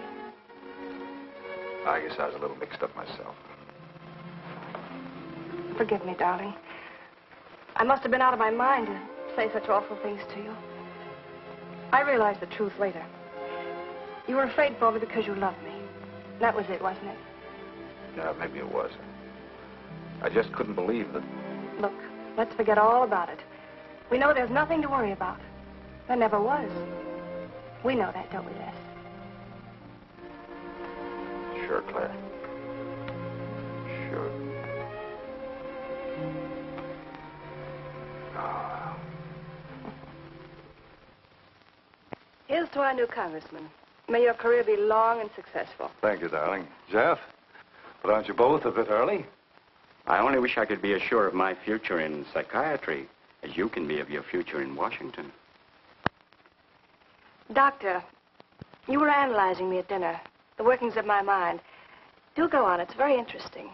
I guess I was a little mixed up myself. Forgive me, darling. I must have been out of my mind to say such awful things to you. I realized the truth later. You were afraid for me because you loved me. That was it, wasn't it? Yeah, maybe it was. I just couldn't believe that. Look, let's forget all about it. We know there's nothing to worry about. There never was. We know that, don't we, Les? Sure, Claire. Sure. Oh. Here's to our new congressman. May your career be long and successful. Thank you, darling. Jeff, but aren't you both a bit early? I only wish I could be as sure of my future in psychiatry as you can be of your future in Washington. Doctor, you were analyzing me at dinner, the workings of my mind. Do go on. It's very interesting.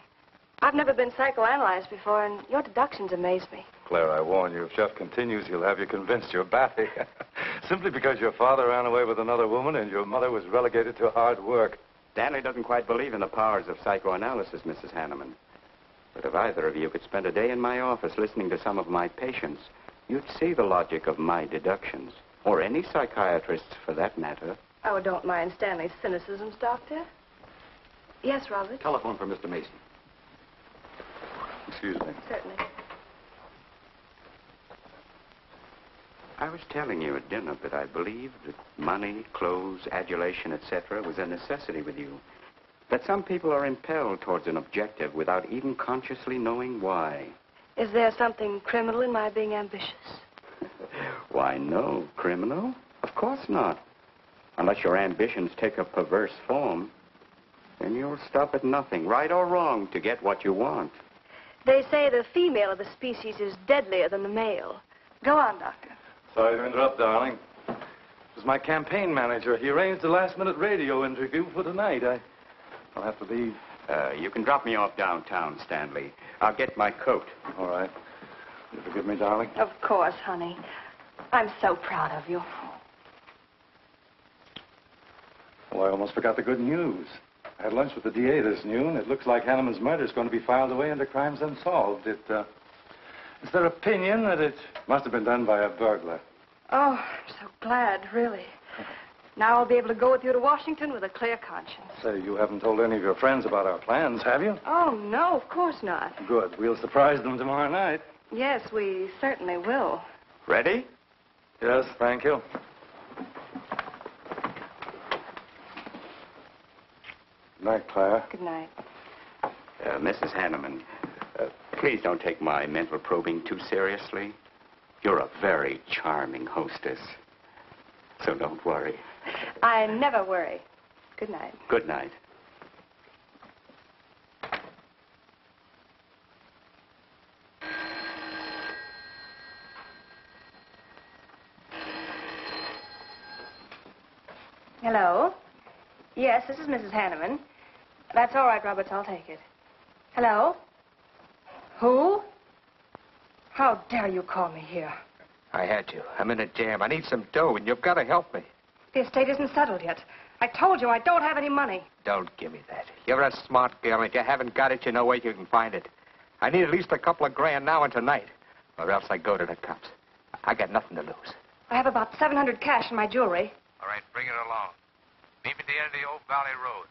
I've never been psychoanalyzed before, and your deductions amaze me. Claire, I warn you, if Jeff continues, he'll have you convinced you're batty. Simply because your father ran away with another woman and your mother was relegated to hard work. Stanley doesn't quite believe in the powers of psychoanalysis, Mrs. Hanneman. But if either of you could spend a day in my office listening to some of my patients, you'd see the logic of my deductions. Or any psychiatrist's, for that matter. Oh, don't mind Stanley's cynicisms, Doctor. Yes, Robert? Telephone for Mr. Mason. Excuse me. Certainly. I was telling you at dinner that I believed that money, clothes, adulation, etc. was a necessity with you. That some people are impelled towards an objective without even consciously knowing why. Is there something criminal in my being ambitious? Why, no. Criminal? Of course not. Unless your ambitions take a perverse form, then you'll stop at nothing, right or wrong, to get what you want. They say the female of the species is deadlier than the male. Go on, Doctor. Sorry to interrupt, darling. It was my campaign manager. He arranged a last-minute radio interview for tonight. I'll have to leave. You can drop me off downtown, Stanley. I'll get my coat. All right. You forgive me, darling? Of course, honey. I'm so proud of you. Well, I almost forgot the good news. I had lunch with the DA this noon. It looks like Hanneman's murder is going to be filed away under crimes unsolved. It's their opinion that it must have been done by a burglar. Oh, I'm so glad, really. Now I'll be able to go with you to Washington with a clear conscience. Say, you haven't told any of your friends about our plans, have you? Oh, no, of course not. Good. We'll surprise them tomorrow night. Yes, we certainly will. Ready? Yes, thank you. Good night, Claire. Good night. Mrs. Hanneman, please don't take my mental probing too seriously. You're a very charming hostess. So don't worry. I never worry. Good night. Good night. Hello? Yes, this is Mrs. Hanneman. That's all right, Roberts. I'll take it. Hello? Who? How dare you call me here? I had to. I'm in a jam. I need some dough, and you've got to help me. The estate isn't settled yet. I told you I don't have any money. Don't give me that. You're a smart girl, and if you haven't got it, you know where you can find it. I need at least a couple of grand now and tonight, or else I go to the cops. I got nothing to lose. I have about $700 cash in my jewelry. All right, bring it along. Meet me at the end of the Old Valley Road.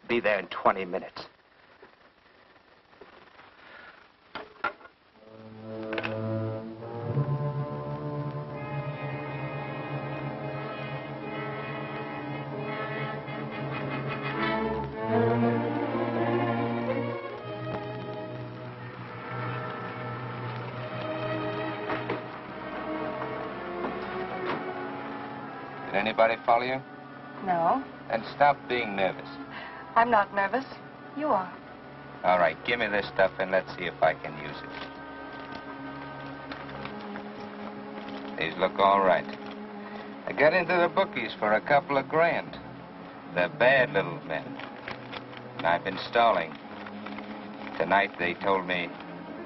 Be there in 20 minutes. Did anybody follow you? No, Then stop being nervous. I'm not nervous. You are. All right, give me this stuff and let's see if I can use it. These look all right. I got into the bookies for a couple of grand. They're bad little men. And I've been stalling. Tonight they told me,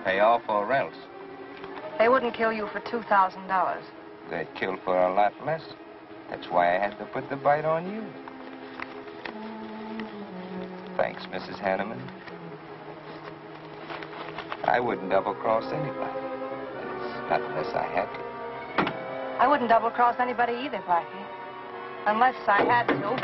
pay off or else. They wouldn't kill you for $2,000. They'd kill for a lot less. That's why I had to put the bite on you. Thanks, Mrs. Hanneman. I wouldn't double-cross anybody. Not unless I had to. I wouldn't double-cross anybody either, Blackie. Unless I had to.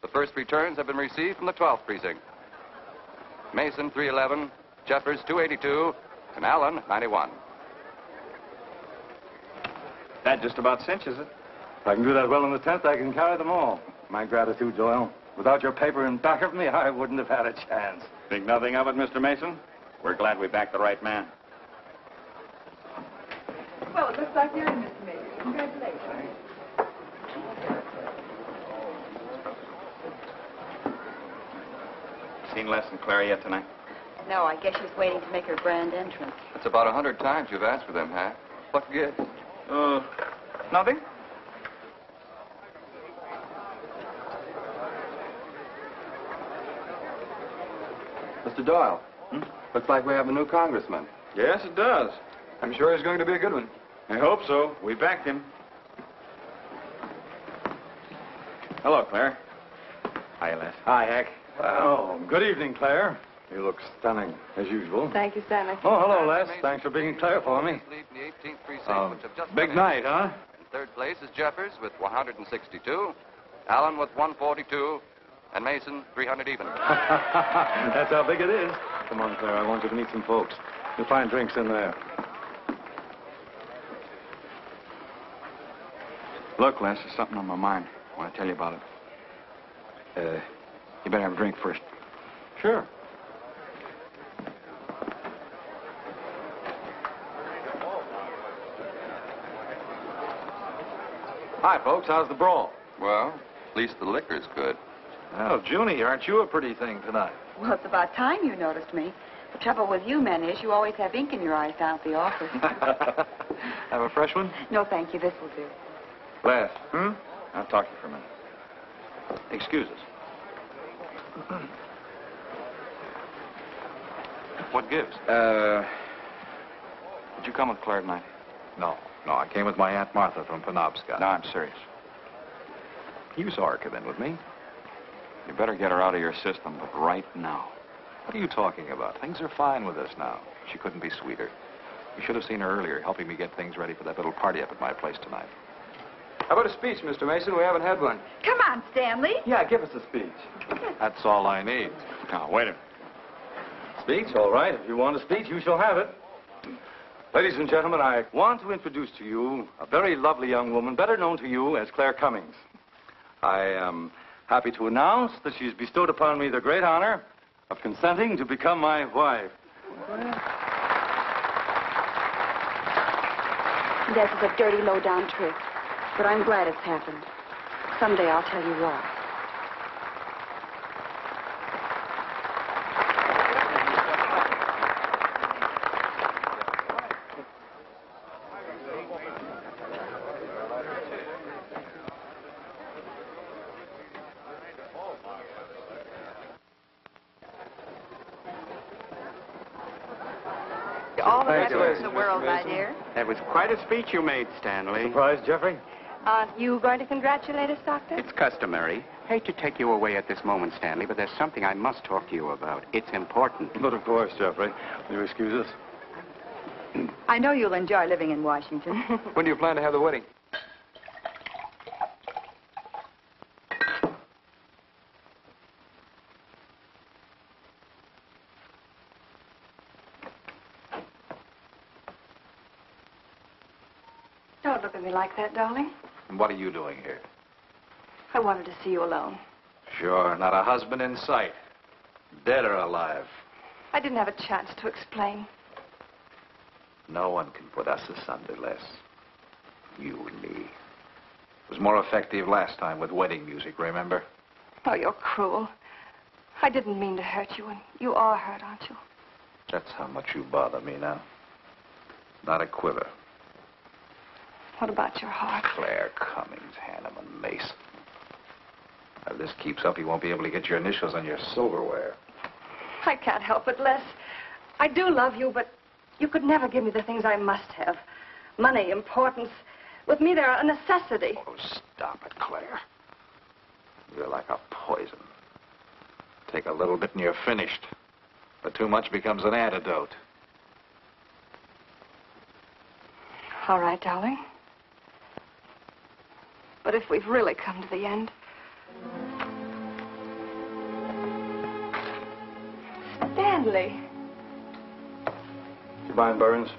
The first returns have been received from the 12th precinct. Mason, 311, Jeffers, 282, and Allen, 91. That just about cinches it. If I can do that well in the 10th, I can carry them all. My gratitude, Doyle. Without your paper in back of me, I wouldn't have had a chance. Think nothing of it, Mr. Mason. We're glad we backed the right man. Well, it looks like you're in, Mr. Mason. Congratulations. Seen Les and Claire yet tonight? No, I guess she's waiting to make her grand entrance. It's about 100 times you've asked for them, huh? What gives? Nothing? Mr. Doyle, looks like we have a new congressman. Yes, it does. I'm sure he's going to be a good one. I hope so. We backed him. Hello, Claire. Hi, Les. Hi, Hank. Oh, good evening, Claire. You look stunning, as usual. Thank you, Stanley. Oh, hello, Les. Thanks for being Claire for me. Big night, huh? In third place is Jeffers with 162, Allen with 142, and Mason 300 even. That's how big it is. Come on, Claire. I want you to meet some folks. You'll find drinks in there. Look, Les, there's something on my mind. I want to tell you about it. You better have a drink first. Sure. Hi, folks. How's the brawl? Well, at least the liquor's good. Well, Junie, aren't you a pretty thing tonight? Well, it's about time you noticed me. The trouble with you men is you always have ink in your eyes down at the office. Have a fresh one? No, thank you. This will do. Les. I'll talk to you for a minute. Excuse us. What gives? Did you come with Claire tonight? No, I came with my Aunt Martha from Penobscot. No, I'm serious. You saw her come in with me. You better get her out of your system, but right now. What are you talking about? Things are fine with us now. She couldn't be sweeter. You should have seen her earlier, helping me get things ready for that little party up at my place tonight. How about a speech, Mr. Mason? We haven't had one. Come on, Stanley. Yeah, give us a speech. That's all I need. Now, wait a minute. Speech, all right. If you want a speech, you shall have it. Ladies and gentlemen, I want to introduce to you a very lovely young woman, better known to you as Claire Cummings. I am happy to announce that she has bestowed upon me the great honor of consenting to become my wife. This is a dirty, low-down trick, but I'm glad it's happened. Someday I'll tell you why. All the best in the world, my dear. That was quite a speech you made, Stanley. Surprised, Jeffrey? Aren't you going to congratulate us, Doctor? It's customary. Hate to take you away at this moment, Stanley, but there's something I must talk to you about. It's important. But of course, Jeffrey. Will you excuse us? I know you'll enjoy living in Washington. When do you plan to have the wedding? Don't look at me like that, darling. And what are you doing here? I wanted to see you alone. Sure, not a husband in sight. Dead or alive. I didn't have a chance to explain. No one can put us asunder, Les. You and me. It was more effective last time with wedding music, remember? Oh, you're cruel. I didn't mean to hurt you, and you are hurt, aren't you? That's how much you bother me now. Not a quiver. What about your heart? Claire Cummings, Hanneman, Mason. If this keeps up, you won't be able to get your initials on your silverware. I can't help it, Les. I do love you, but you could never give me the things I must have. Money, importance. With me, they're a necessity. Oh, stop it, Claire. You're like a poison. Take a little bit and you're finished. But too much becomes an antidote. All right, darling. But if we've really come to the end... Stanley. Do you mind, Burns?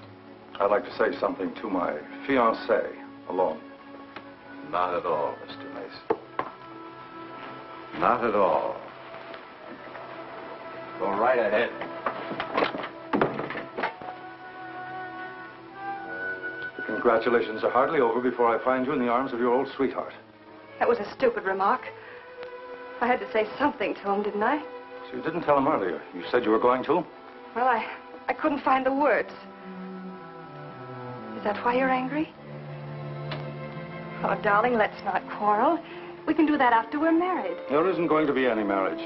I'd like to say something to my fiancée alone. Not at all, Mr. Mason. Not at all. Go right ahead. The congratulations are hardly over before I find you in the arms of your old sweetheart. That was a stupid remark. I had to say something to him, didn't I? So you didn't tell him earlier. You said you were going to? Well, I couldn't find the words. Is that why you're angry? Oh, darling, let's not quarrel. We can do that after we're married. There isn't going to be any marriage.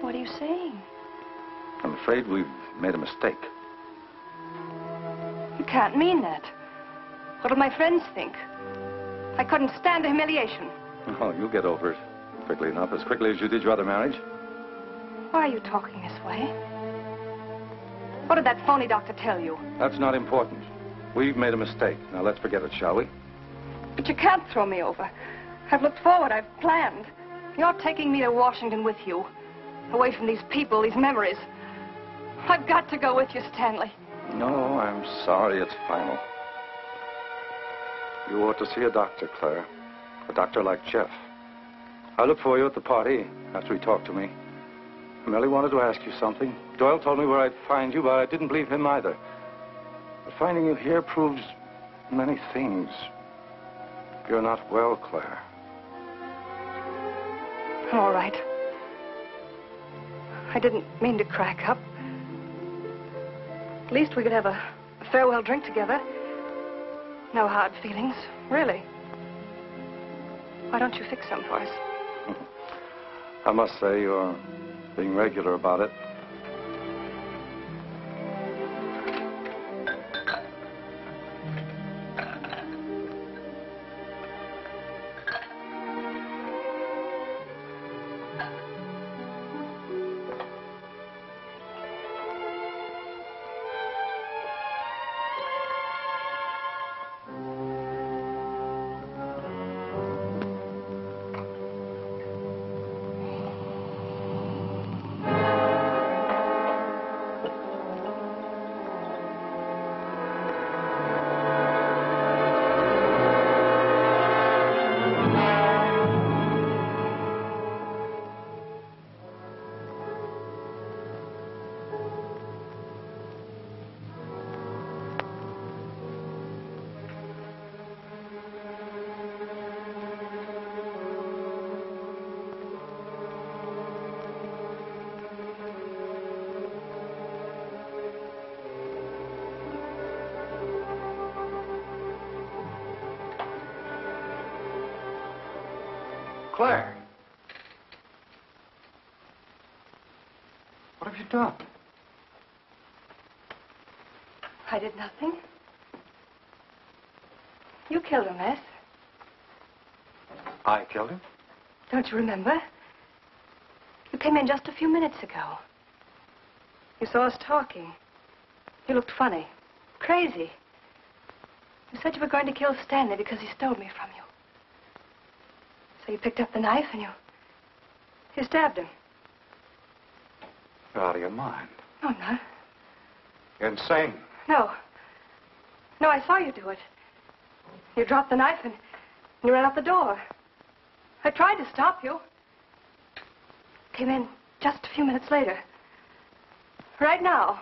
What are you saying? I'm afraid we've made a mistake. You can't mean that. What'll my friends think? I couldn't stand the humiliation. Oh, you'll get over it quickly enough, as quickly as you did your other marriage. Why are you talking this way? What did that phony doctor tell you? That's not important. We've made a mistake. Now let's forget it, shall we? But you can't throw me over. I've looked forward. I've planned. You're taking me to Washington with you. Away from these people, these memories. I've got to go with you, Stanley. No, I'm sorry. It's final. You ought to see a doctor, Claire. A doctor like Jeff. I'll look for you at the party after he talked to me. I merely wanted to ask you something. Doyle told me where I'd find you, but I didn't believe him either. But finding you here proves many things. You're not well, Claire. All right. I didn't mean to crack up. At least we could have a farewell drink together. No hard feelings, really. Why don't you fix some for us? I must say you're being regular about it. Claire. What have you done? I did nothing. You killed him, Les. I killed him? Don't you remember? You came in just a few minutes ago. You saw us talking. You looked funny. Crazy. You said you were going to kill Stanley because he stole me from you. So you picked up the knife and you stabbed him. You're out of your mind. No, I'm not. You're insane. No. No, I saw you do it. You dropped the knife and you ran out the door. I tried to stop you. Came in just a few minutes later. Right now.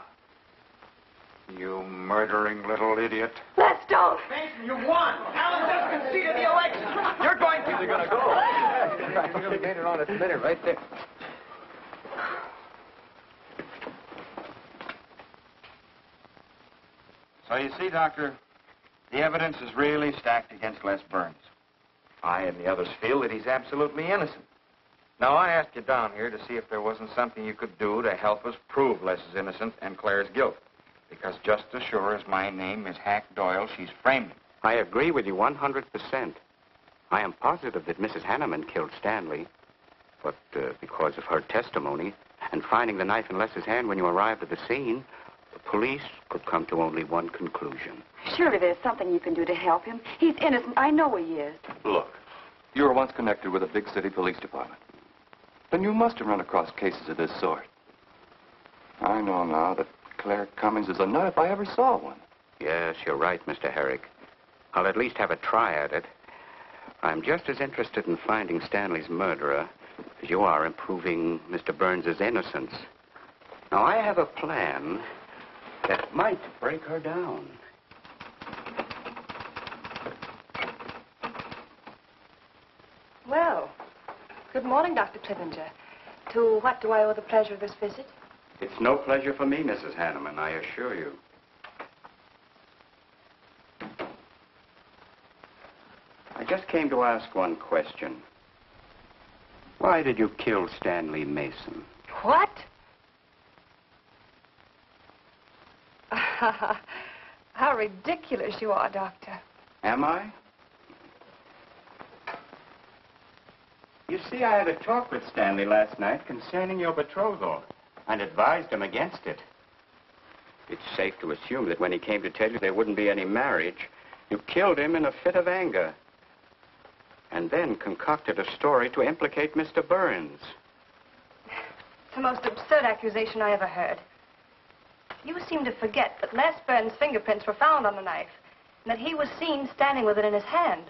You murdering little idiot. Les, don't! Mason, you won! Alan just conceded the election! You're going to... You're gonna go. You made it on its minute right there. So you see, Doctor, the evidence is really stacked against Les Burns. I and the others feel that he's absolutely innocent. Now, I asked you down here to see if there wasn't something you could do to help us prove Les's innocence and Claire's guilt. Because just as sure as my name is Hack Doyle, she's framed him. I agree with you 100%. I am positive that Mrs. Hanneman killed Stanley. But because of her testimony and finding the knife in Les's hand when you arrived at the scene, the police could come to only one conclusion. Surely there's something you can do to help him. He's innocent. I know he is. Look, you were once connected with a big city police department. Then you must have run across cases of this sort. I know now that Claire Cummings is a nut if I ever saw one. Yes, you're right, Mr. Herrick. I'll at least have a try at it. I'm just as interested in finding Stanley's murderer as you are in proving Mr. Burns' innocence. Now, I have a plan that might break her down. Well, good morning, Dr. Clippinger. To what do I owe the pleasure of this visit? It's no pleasure for me, Mrs. Hanneman, I assure you. I just came to ask one question. Why did you kill Stanley Mason? What? How ridiculous you are, Doctor. Am I? You see, I had a talk with Stanley last night concerning your betrothal and advised him against it. It's safe to assume that when he came to tell you there wouldn't be any marriage, you killed him in a fit of anger and then concocted a story to implicate Mr. Burns. It's the most absurd accusation I ever heard. You seem to forget that Les Burns' fingerprints were found on the knife and that he was seen standing with it in his hand.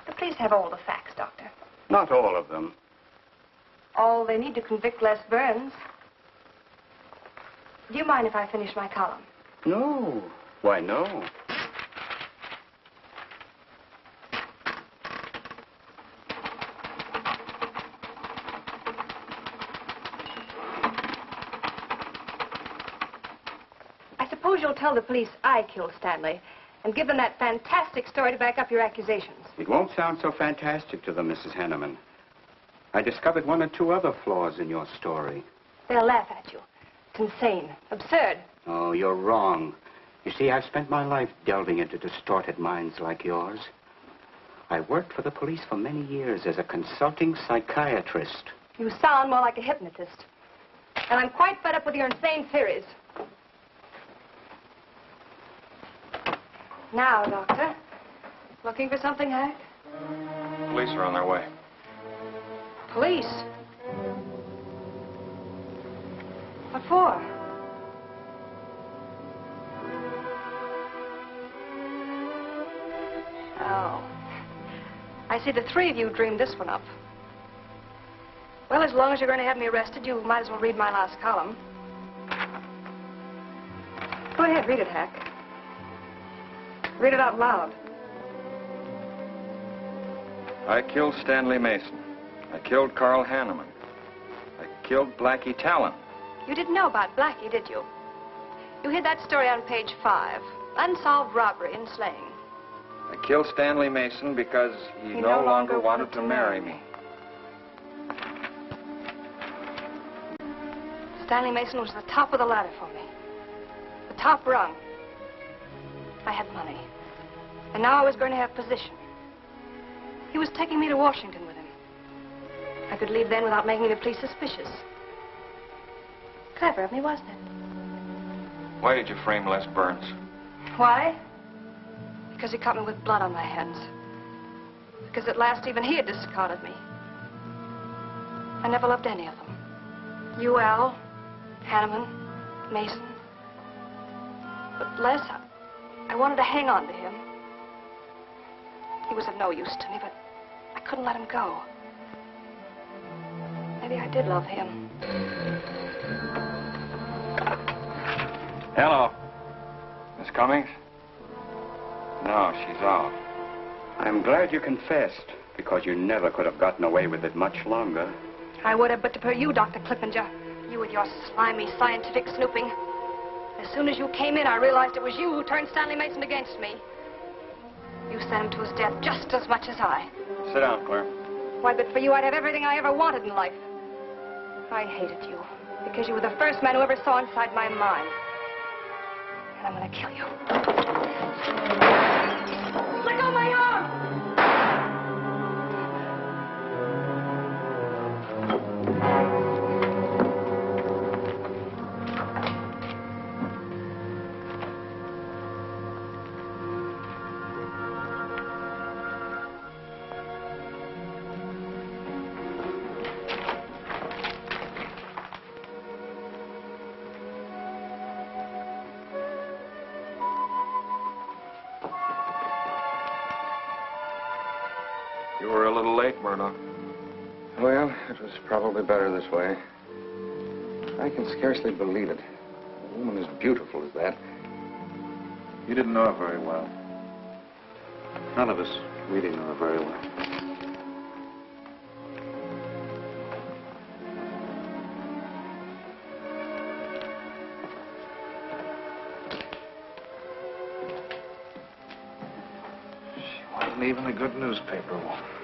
The police have all the facts, Doctor. Not all of them. All they need to convict Les Burns. Do you mind if I finish my column? No. Why, no. I suppose you'll tell the police I killed Stanley and give them that fantastic story to back up your accusations. It won't sound so fantastic to them, Mrs. Hanneman. I discovered one or two other flaws in your story. They'll laugh at you. It's insane, absurd. Oh, you're wrong. You see, I've spent my life delving into distorted minds like yours. I worked for the police for many years as a consulting psychiatrist. You sound more like a hypnotist. And I'm quite fed up with your insane theories. Now, Doctor, looking for something, Hack? Police are on their way. Police? What for? Oh. I see the three of you dreamed this one up. Well, as long as you're going to have me arrested, you might as well read my last column. Go ahead, read it, Hack. Read it out loud. I killed Stanley Mason. I killed Carl Hanneman. I killed Blackie Talon. You didn't know about Blackie, did you? You heard that story on page 5. Unsolved robbery and slaying. I killed Stanley Mason because he no longer wanted to marry me. Stanley Mason was the top of the ladder for me. The top rung. I had money. And now I was going to have position. He was taking me to Washington with him. I could leave then without making the police suspicious. Clever of me, wasn't it? Why did you frame Les Burns? Why? Because he caught me with blood on my hands. Because at last even he had discarded me. I never loved any of them. You, Al, Hanneman, Mason. But Les, I wanted to hang on to him. He was of no use to me, but I couldn't let him go. Maybe I did love him. Hello. Miss Cummings? No, she's out. I'm glad you confessed, because you never could have gotten away with it much longer. I would have, but to per you, Dr. Clippinger. You with your slimy scientific snooping. As soon as you came in, I realized it was you who turned Stanley Mason against me. You sent him to his death just as much as I. Sit down, Claire. Why, but for you, I'd have everything I ever wanted in life. I hated you because you were the first man who ever saw inside my mind. And I'm going to kill you. Let go of my arm! You were a little late, Murdoch. Well, it was probably better this way. I can scarcely believe it. A woman as beautiful as that. You didn't know her very well. None of us really knew her very well. She wasn't even a good newspaper woman.